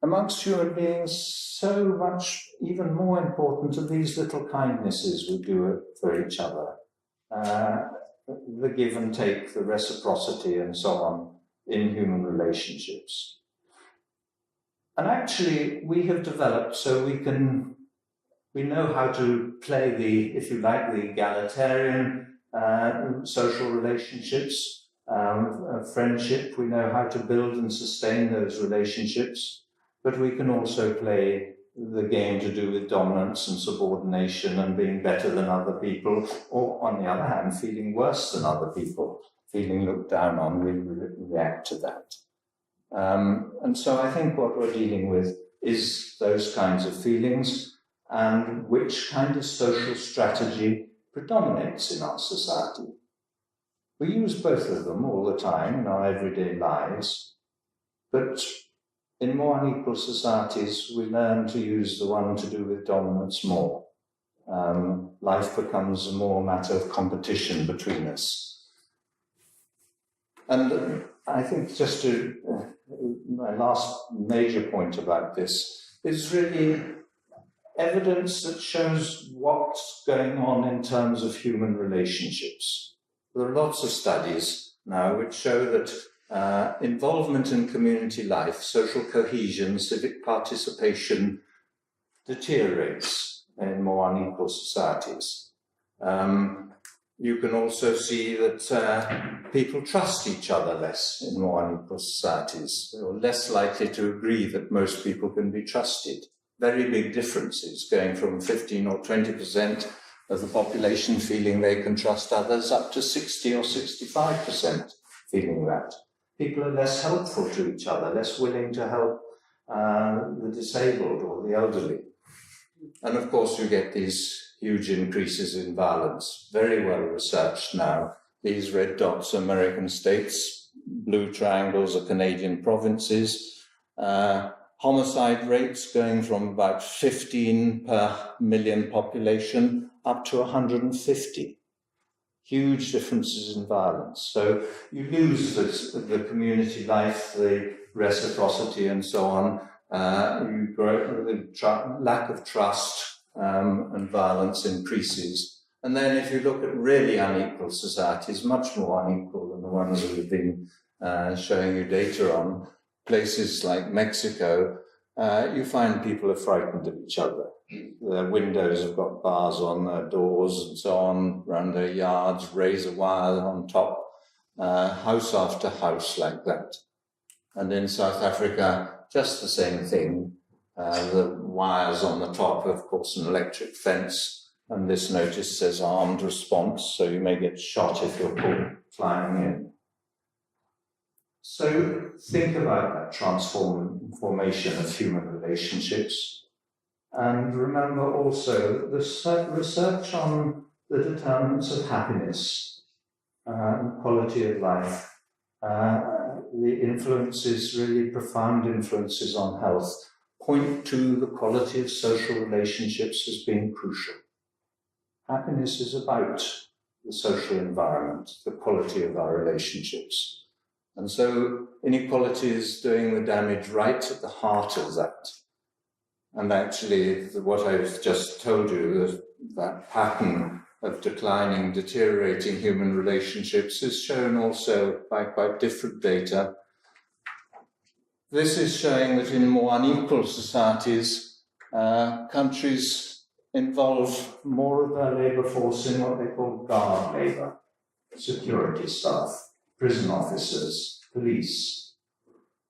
amongst human beings, so much even more important are these little kindnesses we do for each other. The give and take, the reciprocity and so on in human relationships. And actually, we have developed so we know how to play the egalitarian social relationships, friendship. We know how to build and sustain those relationships, but we can also play the game to do with dominance and subordination and being better than other people, or on the other hand, feeling worse than other people, feeling looked down on. We react to that. And so I think what we're dealing with is those kinds of feelings and which kind of social strategy predominates in our society. We use both of them all the time in our everyday lives, but in more unequal societies, we learn to use the one to do with dominance more. Life becomes a more matter of competition between us. And I think just my last major point about this is really evidence that shows what's going on in terms of human relationships. There are lots of studies now which show that involvement in community life, social cohesion, civic participation deteriorates in more unequal societies. you can also see that people trust each other less in more unequal societies, or less likely to agree that most people can be trusted. Very big differences, going from 15 or 20% of the population feeling they can trust others up to 60 or 65% feeling that. People are less helpful to each other, less willing to help the disabled or the elderly. And of course, you get these huge increases in violence, very well researched now. These red dots are American states, blue triangles are Canadian provinces. Homicide rates going from about 15 per million population up to 150. Huge differences in violence. So you lose the community life, the reciprocity and so on. You grow, the lack of trust and violence increases. And then if you look at really unequal societies, much more unequal than the ones we've been showing you data on, places like Mexico, you find people are frightened of each other. Their windows have got bars on their doors and so on, around their yards, razor wire on top, house after house like that. And in South Africa, just the same thing. The wires on the top, of course, an electric fence, and this notice says armed response, so you may get shot if you're caught flying in. So think about that transformation of human relationships. And remember also the research on the determinants of happiness and quality of life. The influences, really profound influences on health, point to the quality of social relationships as being crucial. Happiness is about the social environment, the quality of our relationships. And so inequality is doing the damage right at the heart of that. And actually, what I've just told you, that pattern of declining, deteriorating human relationships is shown also by quite different data. This is showing that in more unequal societies, countries involve more of their labour force in what they call guard labour, security staff, prison officers, police.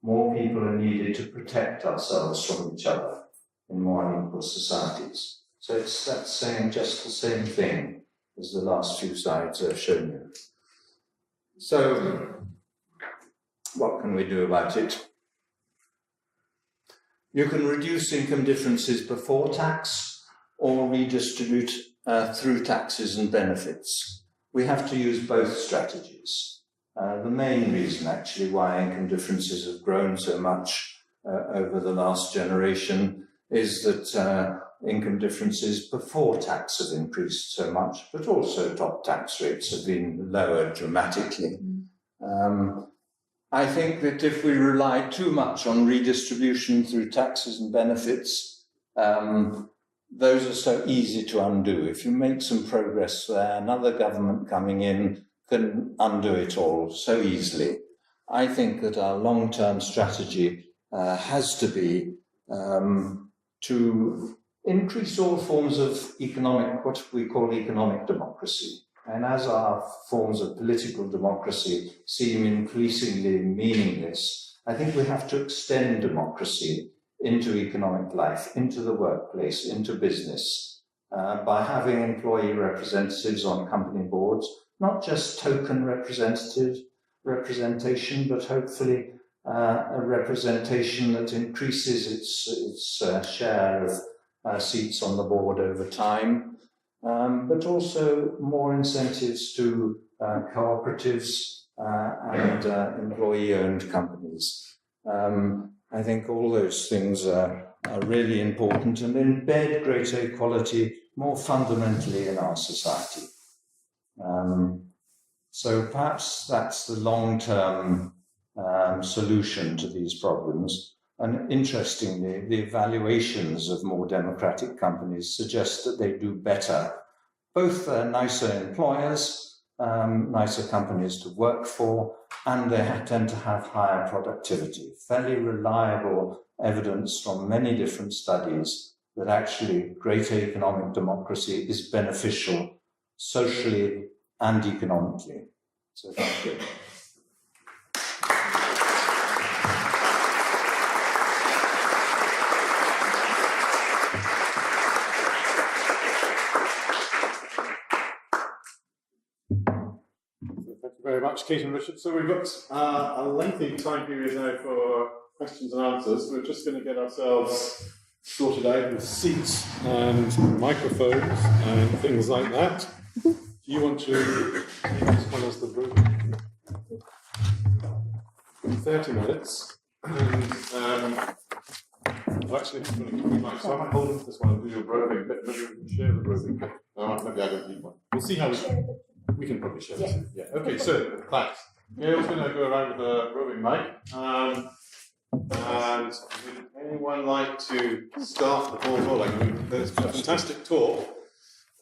More people are needed to protect ourselves from each other in more unequal societies. So that's saying just the same thing as the last few slides have shown you. So, what can we do about it? You can reduce income differences before tax or redistribute through taxes and benefits. We have to use both strategies. The main reason, actually, why income differences have grown so much over the last generation is that income differences before tax have increased so much, but also top tax rates have been lowered dramatically. I think that if we rely too much on redistribution through taxes and benefits, those are so easy to undo. If you make some progress there, another government coming in can undo it all so easily. I think that our long-term strategy has to be to increase all forms of economic, what we call economic democracy. And as our forms of political democracy seem increasingly meaningless, I think we have to extend democracy into economic life, into the workplace, into business, by having employee representatives on company boards, not just token representation, but hopefully a representation that increases its share of seats on the board over time, but also more incentives to cooperatives and employee-owned companies. I think all those things are really important and embed greater equality more fundamentally in our society. So perhaps that's the long-term solution to these problems. And interestingly, the evaluations of more democratic companies suggest that they do better. Both they're nicer employers, nicer companies to work for, and they tend to have higher productivity. Fairly reliable evidence from many different studies that actually greater economic democracy is beneficial socially and economically. So thank you. Thank you very much, Keith and Richard. So we've got a lengthy time period now for questions and answers. We're just going to get ourselves sorted out with seats and microphones and things like that. Do you want to take this one as the group? 30 minutes. And actually, I'm going to give you my, so I might hold this one and do your roving bit. Maybe we can share the roving bit. Maybe I don't need one. We'll see how we can probably share this. Yeah. Okay, so thanks. Gail's going to go around with a roving mic. And would anyone like to start the ball rolling? I mean, there's a fantastic talk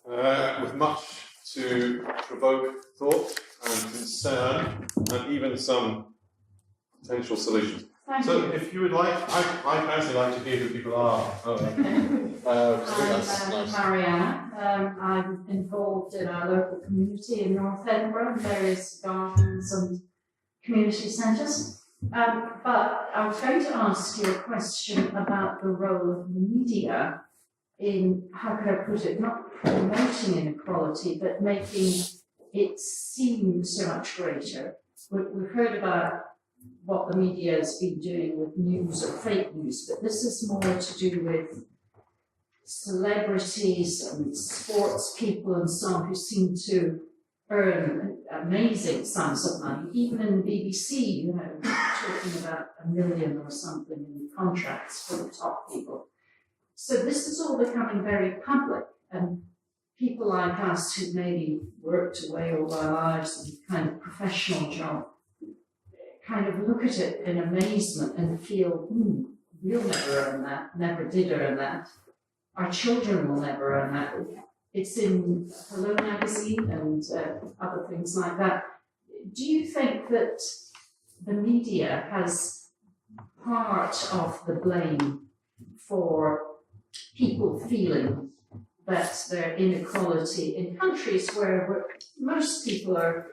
with much to provoke thought and concern and even some potential solutions. Thank So you. if you would like, I personally like to hear who people are. That's I'm nice. Mariana. I'm involved in our local community in North Edinburgh, various gardens and community centres. But I was going to ask you a question about the role of media in, how could I put it, not promoting inequality, but making it seem so much greater. We've heard about what the media has been doing with news or fake news, but this is more to do with celebrities and sports people and so on who seem to earn amazing sums of money, even in the BBC, you know, talking about $1 million or something in contracts for the top people. So this is all becoming very public, and people like us who maybe worked away all our lives in kind of professional job kind of look at it in amazement and feel, we'll never earn that, never did earn that. Our children will never earn that. It's in Hello magazine and other things like that. Do you think that the media has part of the blame for people feeling that their inequality in countries where most people are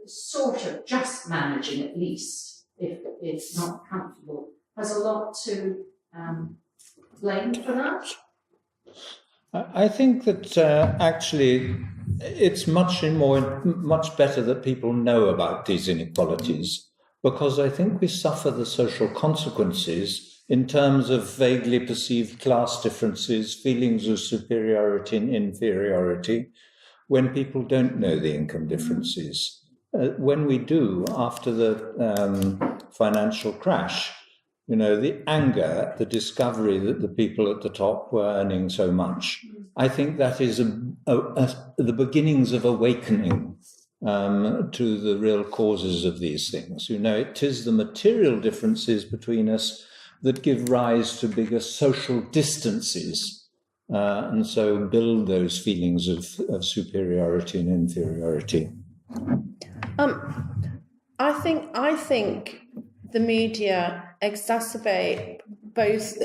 sort of just managing, at least, if it's not comfortable, has a lot to blame for that? I think that actually it's much better that people know about these inequalities, because I think we suffer the social consequences in terms of vaguely perceived class differences, feelings of superiority and inferiority, when people don't know the income differences. When we do, after the financial crash, you know, the anger, the discovery that the people at the top were earning so much, I think that is the beginnings of awakening to the real causes of these things. You know, it is the material differences between us that give rise to bigger social distances, and so build those feelings of superiority and inferiority. I think the media exacerbate both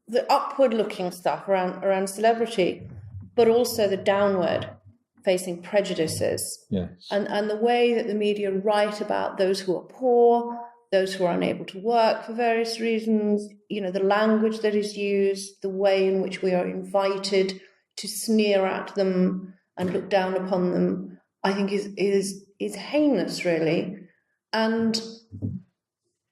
the upward-looking stuff around celebrity, but also the downward-facing prejudices. Yes. And the way that the media write about those who are poor, those who are unable to work for various reasons, you know, the language that is used, the way in which we are invited to sneer at them and look down upon them, I think is heinous, really. And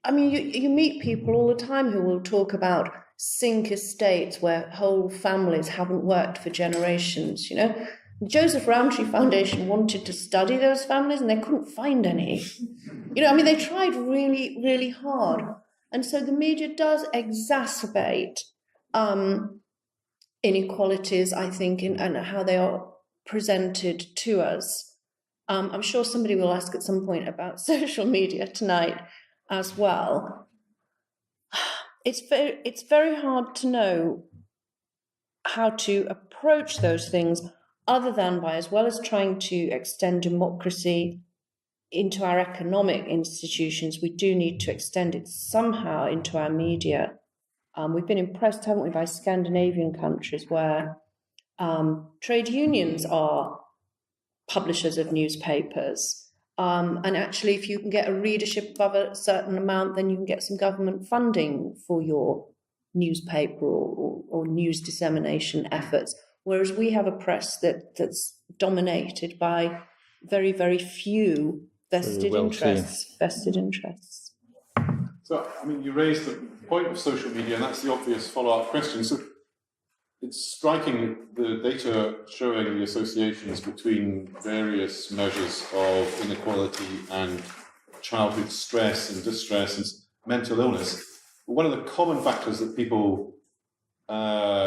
I mean, you meet people all the time who will talk about sink estates where whole families haven't worked for generations, you know. The Joseph Rowntree Foundation wanted to study those families and they couldn't find any. You know, I mean, they tried really, really hard. And so the media does exacerbate inequalities, I think, and how they are presented to us. I'm sure somebody will ask at some point about social media tonight as well. It's very hard to know how to approach those things other than by, as well as trying to extend democracy into our economic institutions, we do need to extend it somehow into our media. We've been impressed, haven't we, by Scandinavian countries where trade unions are publishers of newspapers. And actually, if you can get a readership above a certain amount, then you can get some government funding for your newspaper or news dissemination efforts. Whereas we have a press that's dominated by very, very few vested interests. So, I mean, you raised the point of social media, and that's the obvious follow-up question. So, it's striking, the data showing the associations between various measures of inequality and childhood stress and distress and mental illness. But one of the common factors that people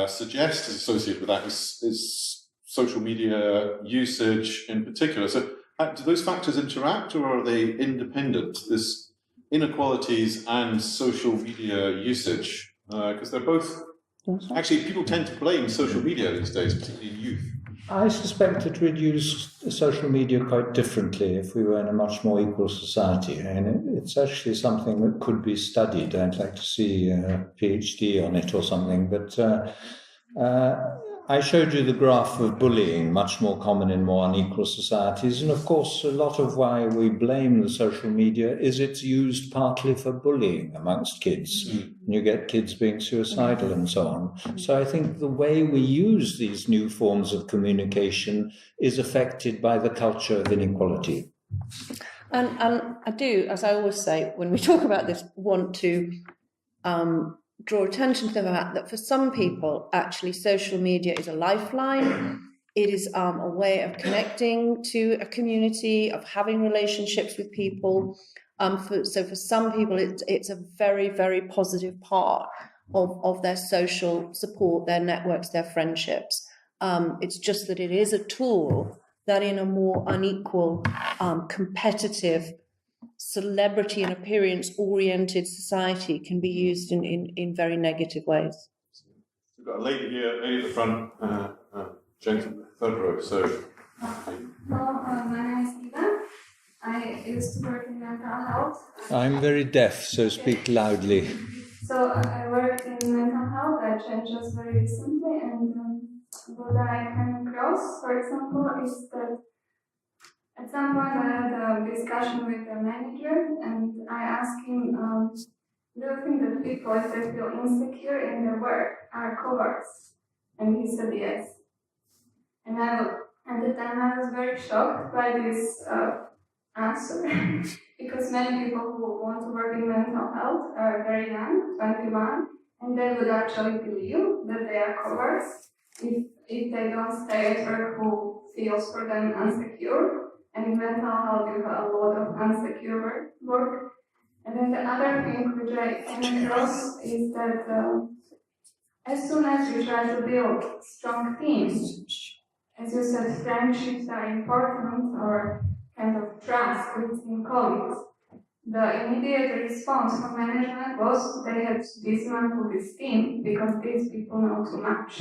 suggest is associated with that is social media usage in particular. So, do those factors interact, or are they independent? This inequalities and social media usage, because they're both. Actually, people tend to blame social media these days, particularly in youth. I suspect that we'd use social media quite differently if we were in a much more equal society. And it's actually something that could be studied. I'd like to see a PhD on it or something. But I showed you the graph of bullying, much more common in more unequal societies. And of course, a lot of why we blame the social media is it's used partly for bullying amongst kids. And you get kids being suicidal and so on. So I think the way we use these new forms of communication is affected by the culture of inequality. And I do, as I always say, when we talk about this, want to draw attention to the fact that for some people, actually, social media is a lifeline. It is a way of connecting to a community, of having relationships with people. So for some people, it's a very, very positive part of their social support, their networks, their friendships. It's just that it is a tool that in a more unequal, competitive, celebrity and appearance-oriented society can be used in very negative ways. We've got a lady here, lady at the front, gentleman, third row. So, Hello, my name is Eva. I used to work in mental health. I'm very deaf, so speak loudly. So I worked in mental health. I changed just very recently, and what I came across, for example, is that at some point I had a discussion with the manager, and I asked him, do you think that people that feel insecure in their work are cowards? And he said yes. And at the time I was very shocked by this answer, because many people who want to work in mental health are very young, 21, and they would actually believe that they are cowards if they don't stay at work who feels for them insecure. And in mental health, you have a lot of insecure work. And then the other thing which I came across is that as soon as you try to build strong teams, as you said, friendships are important, or kind of trust between colleagues. The immediate response from management was they had to dismantle this team because these people know too much.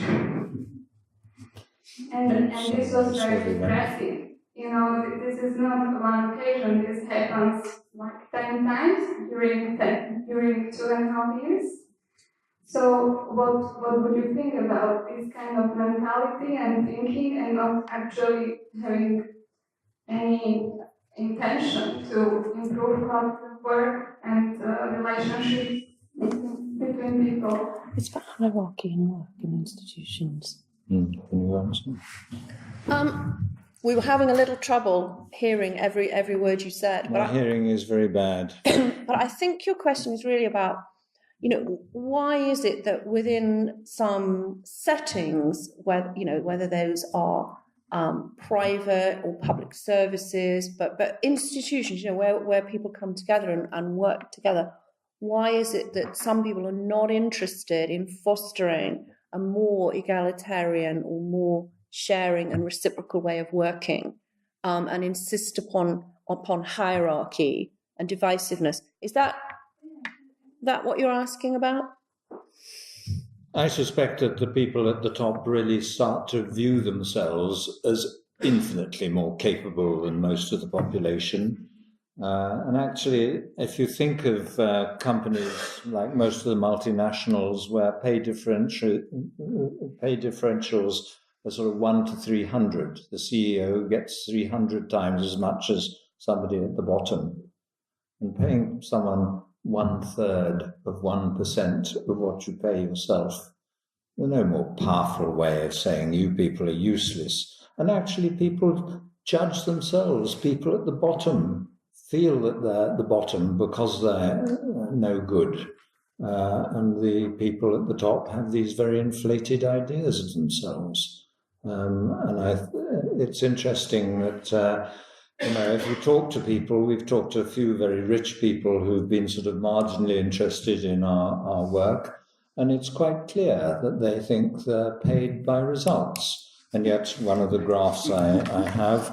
And this was very depressing. You know, this is not one occasion, this happens like 10 times during 2.5 years. So what would you think about this kind of mentality and thinking, and not actually having any intention to improve quality of work and relationships between people? It's about hierarchy in work in institutions. Can you answer? We were having a little trouble hearing every word you said. My hearing is very bad. But I think your question is really about, why is it that within some settings, whether those are private or public services, but institutions, where people come together and work together, why is it that some people are not interested in fostering a more egalitarian or more sharing and reciprocal way of working, and insist upon hierarchy and divisiveness? Is that what you're asking about? I suspect that the people at the top really start to view themselves as infinitely more capable than most of the population. And actually, if you think of companies like most of the multinationals, where pay differentials a sort of 1 to 300. The CEO gets 300 times as much as somebody at the bottom. And paying someone 1/3 of 1% of what you pay yourself, there's no more powerful way of saying you people are useless. And actually people judge themselves. People at the bottom feel that they're at the bottom because they're no good. And the people at the top have these very inflated ideas of themselves. It's interesting that, if we talk to people, we've talked to a few very rich people who've been sort of marginally interested in our work, and it's quite clear that they think they're paid by results. And yet one of the graphs I have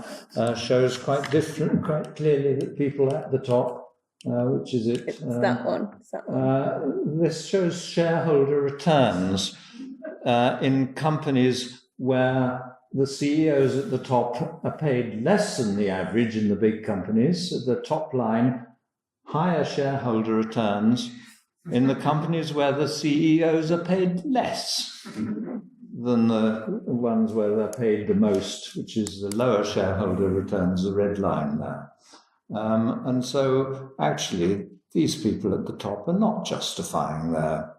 shows quite clearly that people at the top, which is it? It's that one. It's that one. This shows shareholder returns in companies where the CEOs at the top are paid less than the average in the big companies. At the top line, higher shareholder returns in the companies where the CEOs are paid less than the ones where they're paid the most, which is the lower shareholder returns, the red line there. And so actually these people at the top are not justifying their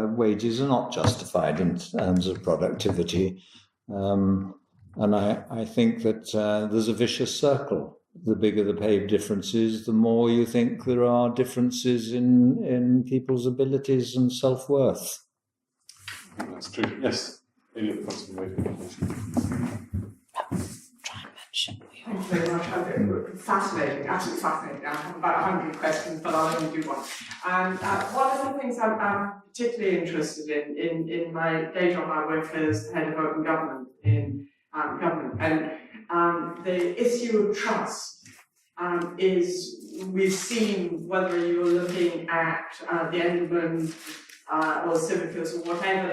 wages are not justified in terms of productivity. And I think that there's a vicious circle. The bigger the pay differences, the more you think there are differences in people's abilities and self-worth. That's true. Yes. Maybe the question Try and mention. Thank you very much. Fascinating, absolutely fascinating. I have about 100 questions, but I'll only do one. One of the things I'm particularly interested in my day job, I work as head of open government in government, and the issue of trust is, we've seen, whether you're looking at the Enderman or Civicus or whatever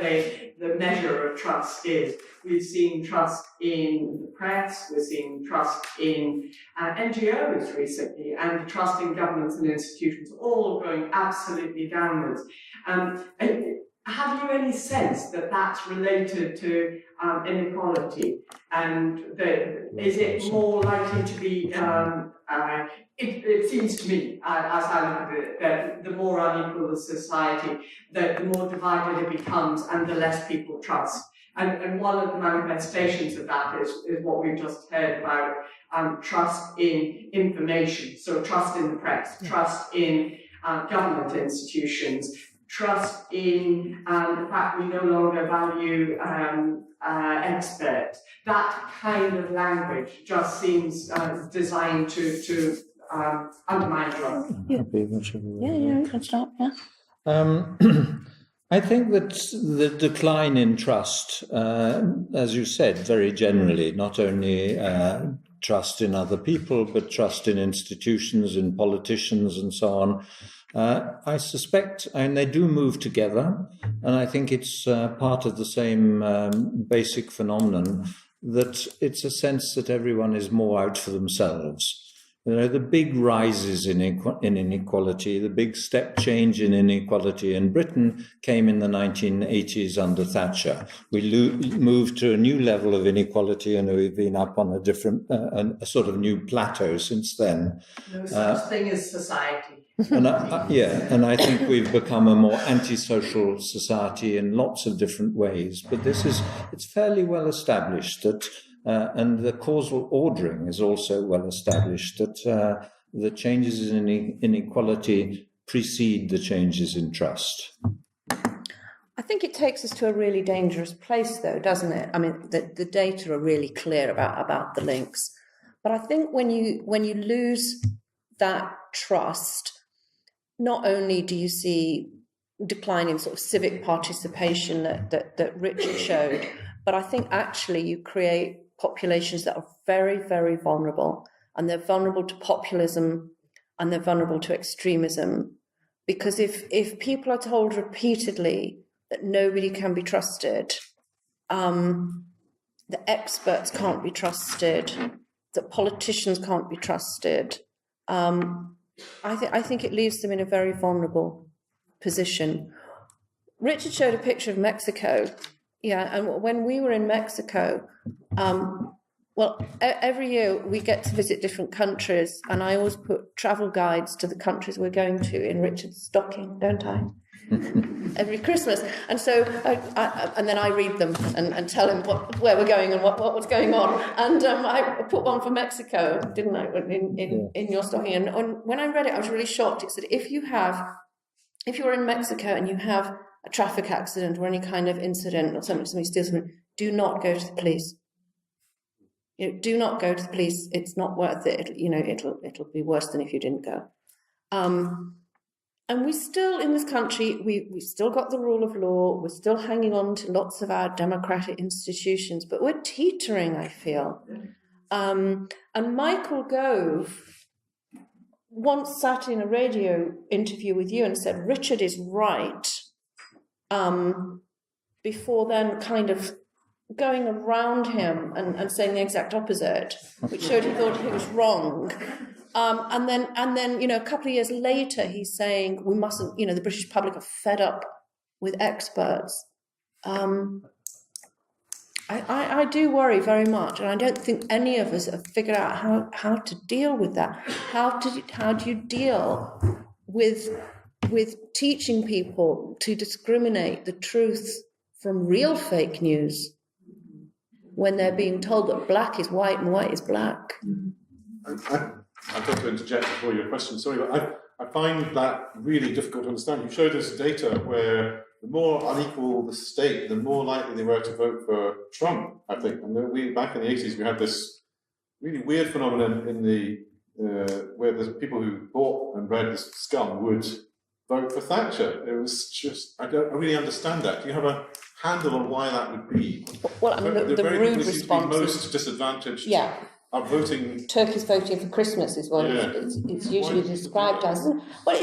the measure of trust is. We've seen trust in the press, we've seen trust in NGOs recently, and trust in governments and institutions, all going absolutely downwards. Have you any sense that that's related to inequality? And is it more likely to be, it seems to me, as I look at it, that the more unequal the society, the more divided it becomes and the less people trust. And one of the manifestations of that is what we've just heard about, trust in information. So trust in the press, trust in government institutions, trust in the fact we no longer value experts. That kind of language just seems designed to undermine trust. Yeah, you can start, yeah. I think that the decline in trust, as you said, very generally, not only trust in other people, but trust in institutions, in politicians and so on, I suspect, and they do move together, and I think it's part of the same basic phenomenon, that it's a sense that everyone is more out for themselves. The big rises in inequality, the big step change in inequality in Britain came in the 1980s under Thatcher. We moved to a new level of inequality, and we've been up on a sort of new plateau since then. No such thing as society. And I think we've become a more antisocial society in lots of different ways. But it's fairly well established that. And the causal ordering is also well established, that the changes in inequality precede the changes in trust. I think it takes us to a really dangerous place, though, doesn't it? I mean, the data are really clear about the links. But I think when you lose that trust, not only do you see decline in sort of civic participation that Richard showed, but I think actually you create populations that are very, very vulnerable, and they're vulnerable to populism and they're vulnerable to extremism. Because if people are told repeatedly that nobody can be trusted, that experts can't be trusted, that politicians can't be trusted, I think it leaves them in a very vulnerable position. Richard showed a picture of Mexico. and when we were in Mexico, well, every year we get to visit different countries, and I always put travel guides to the countries we're going to in Richard's stocking, don't I? Every Christmas. And so, and then I read them and tell him where we're going and what's going on. And I put one for Mexico, didn't I, in your stocking? And when I read it, I was really shocked. It said, if you're in Mexico and you have a traffic accident or any kind of incident or somebody steals something, do not go to the police. Do not go to the police. It's not worth it. It'll be worse than if you didn't go. And we still, in this country, we still got the rule of law. We're still hanging on to lots of our democratic institutions, but we're teetering, I feel. And Michael Gove once sat in a radio interview with you and said, Richard is right, before then kind of going around him and saying the exact opposite, which showed he thought he was wrong. And then, a couple of years later, he's saying we mustn't, the British public are fed up with experts. I do worry very much, and I don't think any of us have figured out how to deal with that. How do you deal with teaching people to discriminate the truth from real fake news when they're being told that black is white and white is black? I've got to interject before your question, sorry, but I find that really difficult to understand. You showed us data where the more unequal the state, the more likely they were to vote for Trump, I think. And back in the 80s, we had this really weird phenomenon in where the people who bought and read this scum would vote for Thatcher. It was just, I don't really understand that. Do you have a handle on why that would be? Well, I mean, the very rude people who seem to be response most disadvantaged. Yeah. Are voting. Turkeys voting for Christmas is what it's usually described as. Well,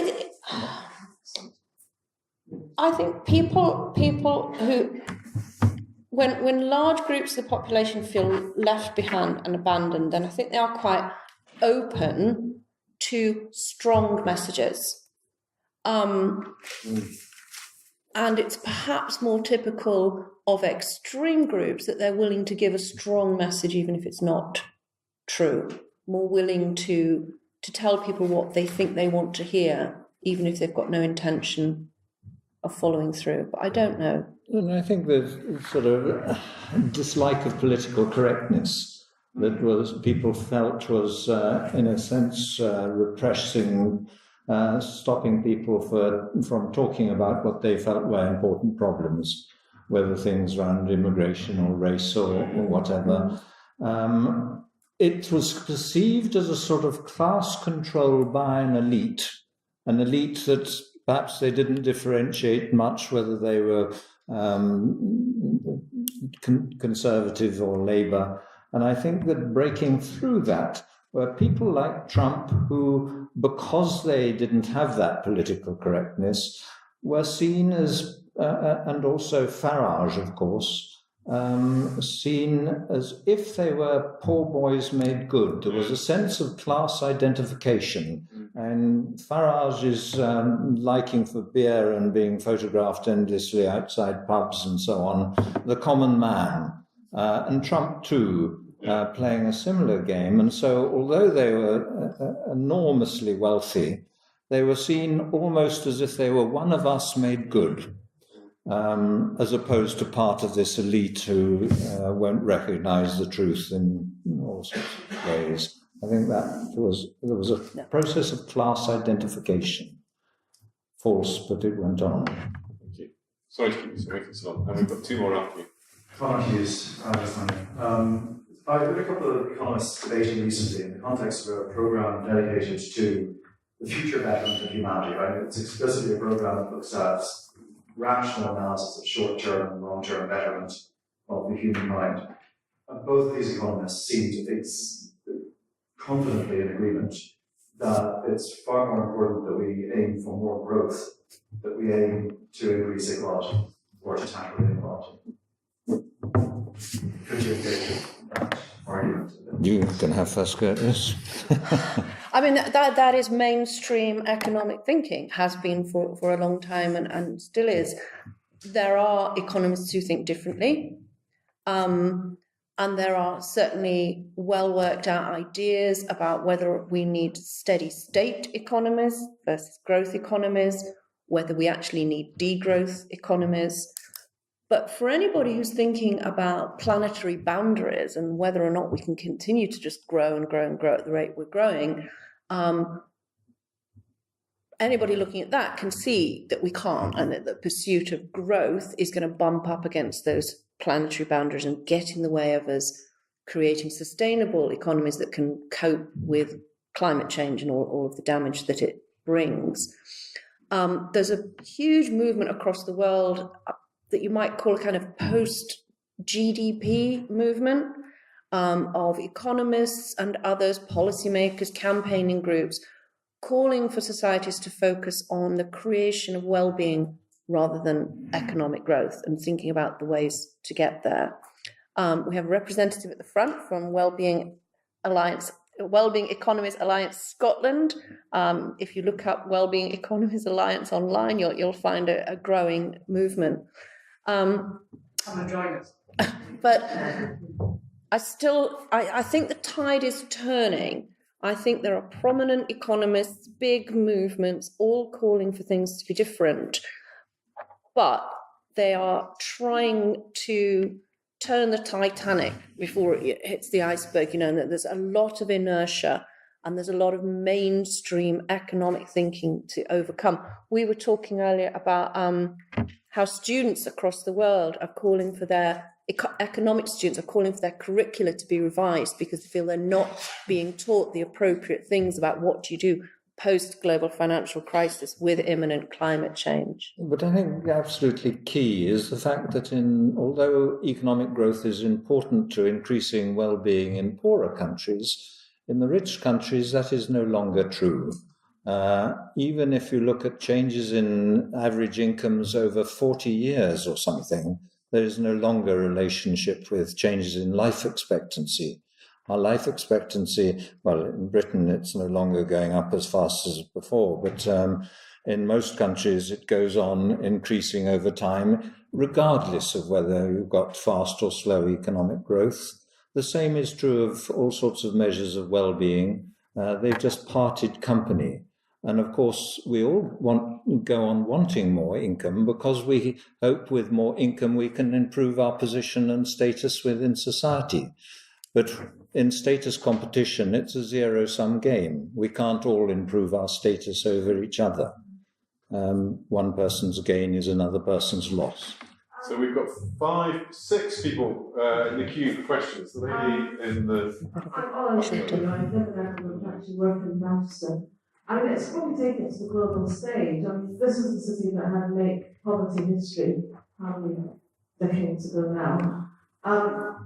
I think people who, when large groups of the population feel left behind and abandoned, then I think they are quite open to strong messages. And it's perhaps more typical of extreme groups that they're willing to give a strong message even if it's not true, more willing to tell people what they think they want to hear, even if they've got no intention of following through. But I don't know. And I think there's sort of dislike of political correctness that people felt was, in a sense, repressing, stopping people from talking about what they felt were important problems, whether things around immigration or race or whatever. It was perceived as a sort of class control by an elite that perhaps they didn't differentiate much whether they were conservative or Labour. And I think that breaking through that were people like Trump who, because they didn't have that political correctness, were seen as, and also Farage, of course, seen as if they were poor boys made good. There was a sense of class identification, and Farage's liking for beer and being photographed endlessly outside pubs and so on, the common man, and Trump too, playing a similar game. And so although they were enormously wealthy, they were seen almost as if they were one of us made good. As opposed to part of this elite who won't recognise the truth in all sorts of ways. I think that there was a process of class identification. False, but it went on. Thank you. Sorry to keep you waiting so long. And we've got two more after you. Thank you. I heard a couple of economists debating recently in the context of a programme dedicated to the future betterment of humanity. Right? It's explicitly a programme that looks at rational analysis of short-term and long-term betterment of the human mind. And both of these economists seem to be confidently in agreement that it's far more important that we aim for more growth, that we aim to increase equality or to tackle inequality. Could you engage with that argument? You can have first go at this. I mean, that is mainstream economic thinking, has been for a long time and still is. there are economists who think differently. And there are certainly well worked out ideas about whether we need steady state economies versus growth economies, whether we actually need degrowth economies. But for anybody who's thinking about planetary boundaries and whether or not we can continue to just grow and grow and grow at the rate we're growing, anybody looking at that can see that we can't, and that the pursuit of growth is going to bump up against those planetary boundaries and get in the way of us creating sustainable economies that can cope with climate change and all of the damage that it brings. There's a huge movement across the world that you might call a kind of post-GDP movement of economists and others, policymakers, campaigning groups, calling for societies to focus on the creation of well-being rather than economic growth, and thinking about the ways to get there. We have a representative at the front from Wellbeing Economies Alliance Scotland. If you look up Wellbeing Economies Alliance online, you'll find a growing movement. Come and join us. But I think the tide is turning. I think there are prominent economists, big movements, all calling for things to be different. But they are trying to turn the Titanic before it hits the iceberg, and that there's a lot of inertia and there's a lot of mainstream economic thinking to overcome. We were talking earlier about how students across the world are calling for economic students are calling for their curricula to be revised because they feel they're not being taught the appropriate things about what you do post-global financial crisis with imminent climate change. But I think absolutely key is the fact that although economic growth is important to increasing well-being in poorer countries, in the rich countries that is no longer true. Even if you look at changes in average incomes over 40 years or something, there is no longer a relationship with changes in life expectancy. Our life expectancy, well, in Britain, it's no longer going up as fast as before, but in most countries, it goes on increasing over time, regardless of whether you've got fast or slow economic growth. The same is true of all sorts of measures of well-being. They've just parted company. And of course, we all go on wanting more income because we hope with more income we can improve our position and status within society. But in status competition, it's a zero-sum game. We can't all improve our status over each other. One person's gain is another person's loss. So we've got 6 people in the queue for questions. The lady in the... I've never actually worked in Manchester. I mean, it's probably taken to the global stage. I mean, this is a city that had make poverty history, how many decades ago now?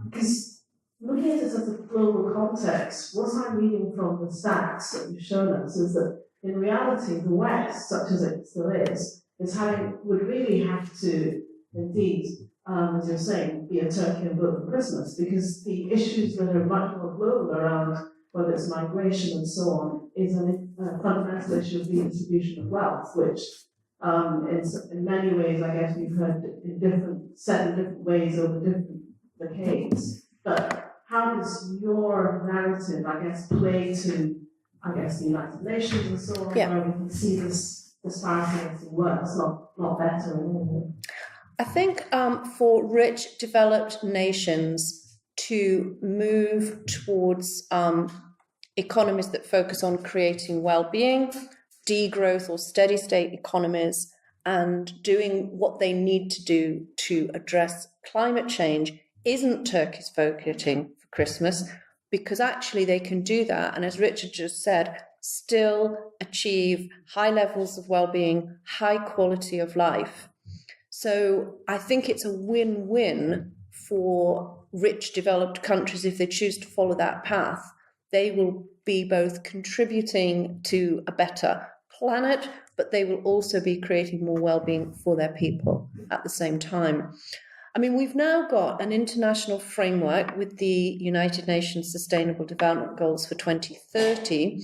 Because looking at it as a global context, what I'm reading from the stats that you've shown us is that in reality, the West, such as it still is would really have to, indeed, as you're saying, be a turkey and vote for Christmas, because the issues that are much more global around whether it's migration and so on is a fundamental issue of redistribution of wealth, which in many ways, I guess, we've heard in different ways over different decades. But how does your narrative, I guess, play to, I guess, the United Nations and so on, where we can see this disparity getting worse, not better anymore? I think for rich, developed nations to move towards economies that focus on creating well-being, degrowth or steady-state economies, and doing what they need to do to address climate change isn't turkeys voting for Christmas, because actually they can do that, and as Richard just said, still achieve high levels of well-being, high quality of life. So I think it's a win-win for rich developed countries if they choose to follow that path. They will be both contributing to a better planet, but they will also be creating more well-being for their people at the same time. I mean, we've now got an international framework with the United Nations Sustainable Development Goals for 2030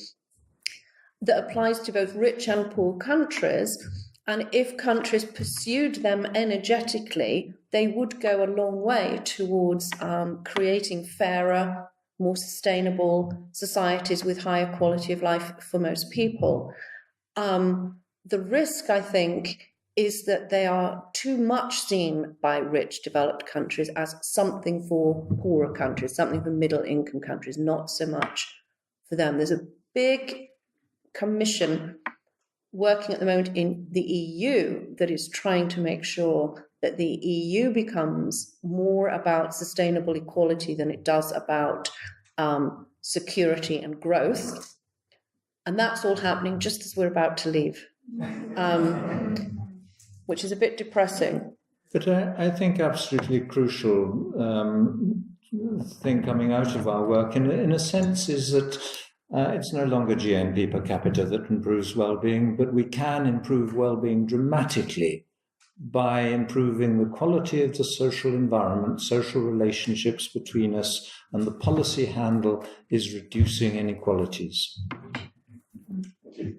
that applies to both rich and poor countries, And if countries pursued them energetically, they would go a long way towards creating fairer, more sustainable societies with higher quality of life for most people. The risk, I think, is that they are too much seen by rich developed countries as something for poorer countries, something for middle income countries, not so much for them. There's a big commission working at the moment in the EU that is trying to make sure that the EU becomes more about sustainable equality than it does about security and growth. And that's all happening just as we're about to leave, which is a bit depressing. But I think absolutely crucial thing coming out of our work, in a sense, is that it's no longer GNP per capita that improves well-being, but we can improve well-being dramatically by improving the quality of the social environment, social relationships between us, and the policy handle is reducing inequalities.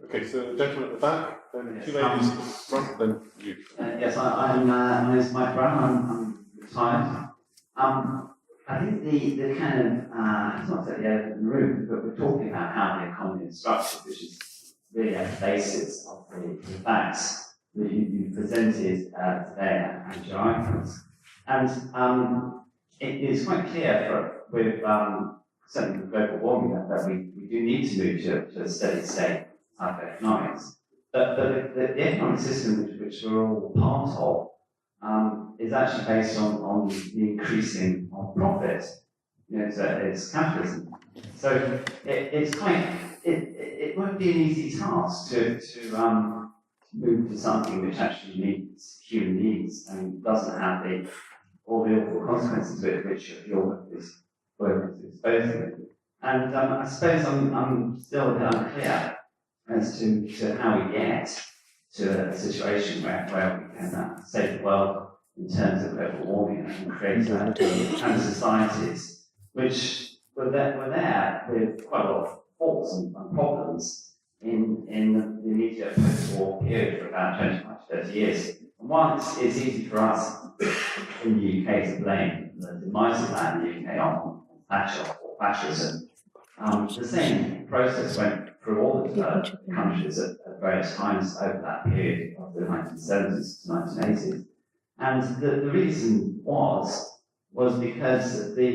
Okay, so gentleman at the back, then two ladies in front, then you. Yes, my name is Mike Brown. I'm retired. I think the kind of, it's not exactly the elephant in the room, but we're talking about how the economy is structured, which is really at the basis of the facts that you presented today and your arguments. And it is quite clear with certainly with global warming that we do need to move to a steady state type of economics. But the economic system which we're all part of is actually based on the increasing of profit. It's capitalism. So it won't be an easy task to move to something which actually meets human needs and doesn't have all the awful consequences which your work is exposing. And I suppose I'm still a bit unclear as to how we get to a situation where we can save the world in terms of global warming and create kind of societies which were there with quite a lot of faults and problems in the immediate post-war period for about 25 to 30 years. And while it's easy for us in the UK to blame the demise of that in the UK on fascism, the same process went through all the developed countries at various times over that period of the 1970s to 1980s. And the reason was because there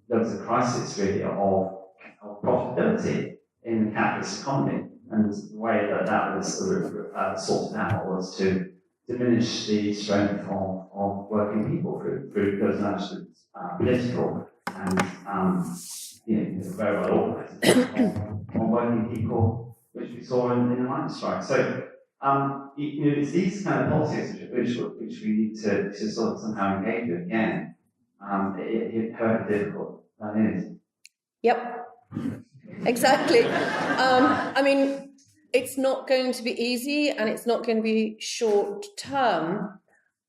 was a crisis really of profitability in the capitalist economy, and the way that was sorted out was to diminish the strength of working people through those actually political and very well organised on working people, which we saw in the miners' strike. So it's these kind of politics which we need to sort of somehow engage with again. However difficult that is. Yep, exactly. I mean, it's not going to be easy and it's not going to be short term.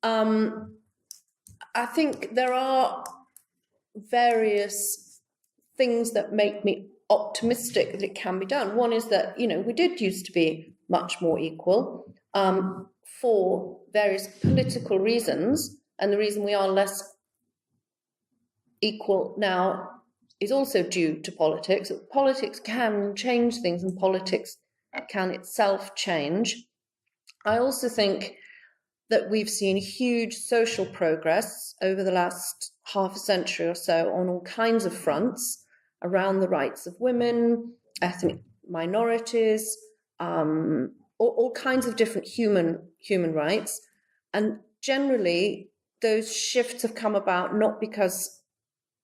I think there are various things that make me optimistic that it can be done. One is that, we did used to be much more equal for various political reasons, and the reason we are less equal now is also due to politics. Politics can change things and politics can itself change. I also think that we've seen huge social progress over the last half a century or so on all kinds of fronts around the rights of women, ethnic minorities, all kinds of different human rights. And generally, those shifts have come about not because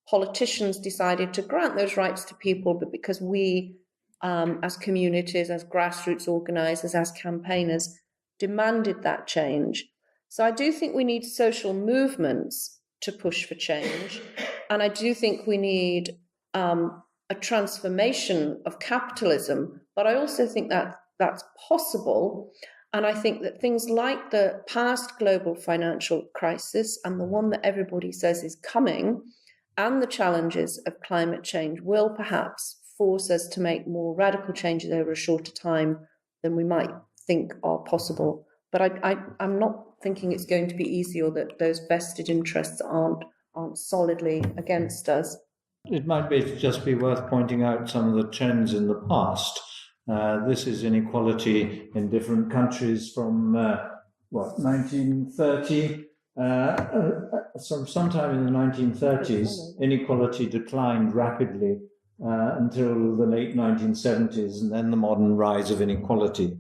politicians decided to grant those rights to people, but because we, as communities, as grassroots organisers, as campaigners, demanded that change. So I do think we need social movements to push for change. And I do think we need a transformation of capitalism, but I also think that that's possible. And I think that things like the past global financial crisis and the one that everybody says is coming, and the challenges of climate change will perhaps force us to make more radical changes over a shorter time than we might think are possible. But I'm not thinking it's going to be easy, or that those vested interests aren't solidly against us. It might just be worth pointing out some of the trends in the past. This is inequality in different countries from 1930. Sometime in the 1930s, inequality declined rapidly until the late 1970s, and then the modern rise of inequality.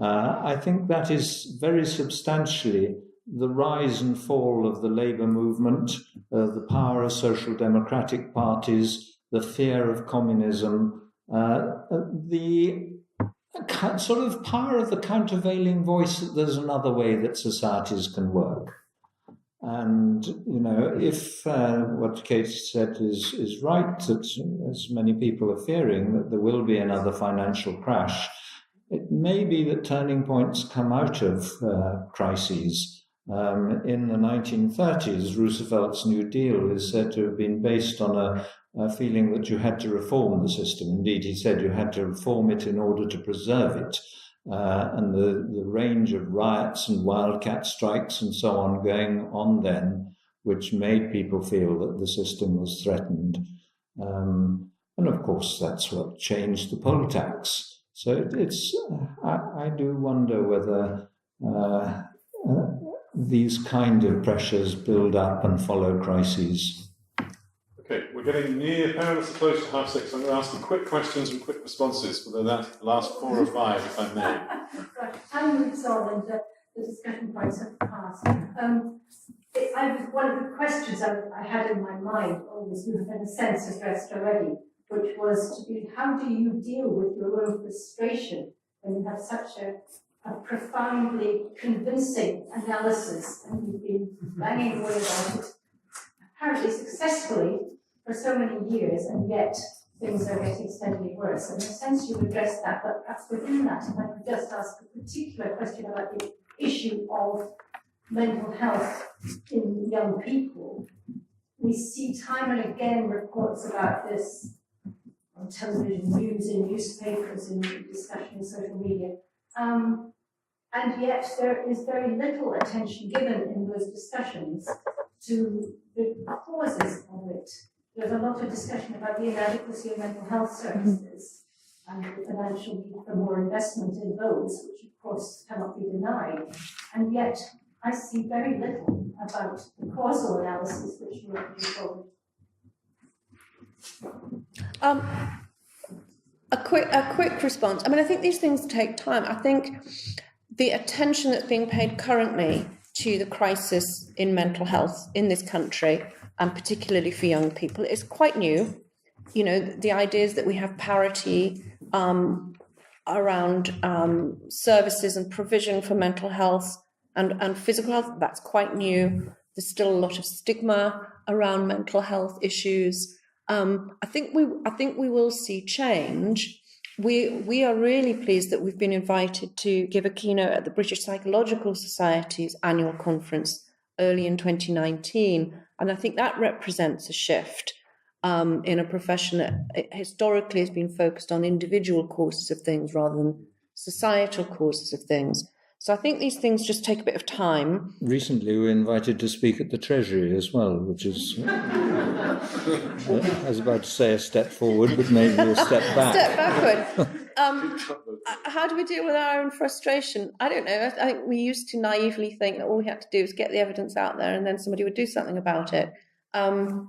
I think that is very substantially the rise and fall of the labour movement, the power of social democratic parties, the fear of communism, the sort of power of the countervailing voice that there's another way that societies can work. And, if what Kate said is right, that as many people are fearing that there will be another financial crash, it may be that turning points come out of crises. In the 1930s, Roosevelt's New Deal is said to have been based on a feeling that you had to reform the system. Indeed, he said you had to reform it in order to preserve it. And the range of riots and wildcat strikes and so on going on then, which made people feel that the system was threatened. And of course, that's what changed the poll tax. So I do wonder whether these kind of pressures build up and follow crises. Okay, we're getting near perilously close to 6:30. I'm going to ask you quick questions and quick responses, whether that last 4 or 5, if I may. Right, I'm moved on, and the discussion points have passed. One of the questions I had in my mind, always you have in a sense addressed already, which was to be, how do you deal with your own frustration when you have such a profoundly convincing analysis and you've been banging away about it apparently successfully for so many years, and yet things are getting steadily worse. And in a sense you've addressed that, but perhaps within that, if I could just ask a particular question about the issue of mental health in young people. We see time and again reports about this on television, news, in newspapers, in discussion in social media. And yet there is very little attention given in those discussions to the causes of it. There's a lot of discussion about the inadequacy of mental health services and the financial need for more investment in those, which of course cannot be denied. And yet I see very little about the causal analysis which you are putting forward. A quick response. I mean, I think these things take time. I think the attention that's being paid currently to the crisis in mental health in this country, and particularly for young people, is quite new. The ideas that we have parity around services and provision for mental health and physical health, that's quite new. There's still a lot of stigma around mental health issues. I think we will see change. We are really pleased that we've been invited to give a keynote at the British Psychological Society's annual conference early in 2019, and I think that represents a shift in a profession that historically has been focused on individual causes of things rather than societal causes of things. So I think these things just take a bit of time. Recently, we were invited to speak at the Treasury as well, which is, I was about to say a step forward, but maybe a step back. Step backward. How do we deal with our own frustration? I don't know. I think we used to naively think that all we had to do was get the evidence out there and then somebody would do something about it. But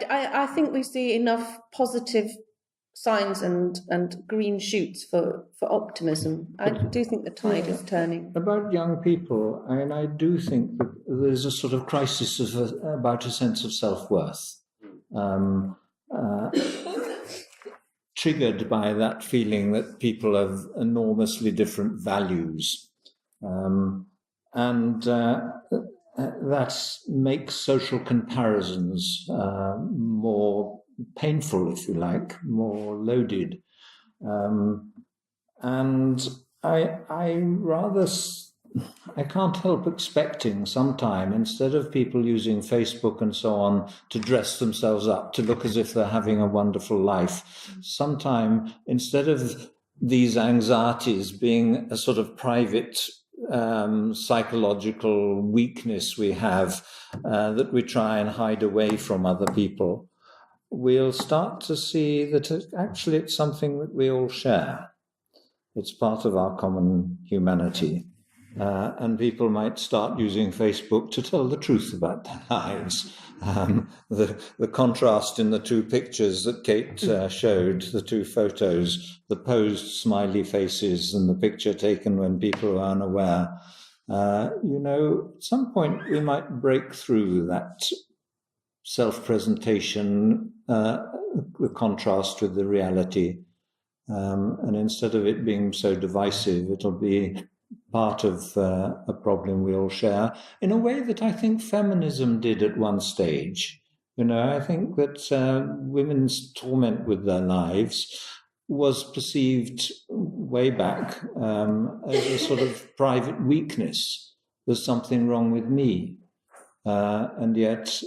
I think we see enough positive signs and green shoots for optimism. I do think the tide is turning. About young people, I do think that there's a sort of crisis about a sense of self-worth, triggered by that feeling that people have enormously different values. And that makes social comparisons more painful, if you like, more loaded. And I can't help expecting sometime, instead of people using Facebook and so on to dress themselves up, to look as if they're having a wonderful life, sometime, instead of these anxieties being a sort of private psychological weakness we have that we try and hide away from other people, we'll start to see that actually it's something that we all share. It's part of our common humanity. And people might start using Facebook to tell the truth about their lives. The contrast in the two pictures that Kate showed, the two photos, the posed smiley faces and the picture taken when people are unaware. At some point we might break through that self-presentation, the contrast with the reality. And instead of it being so divisive, it'll be part of a problem we all share, in a way that I think feminism did at one stage. I think that women's torment with their lives was perceived way back as a sort of private weakness. There's something wrong with me. And yet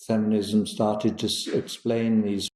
feminism started to explain these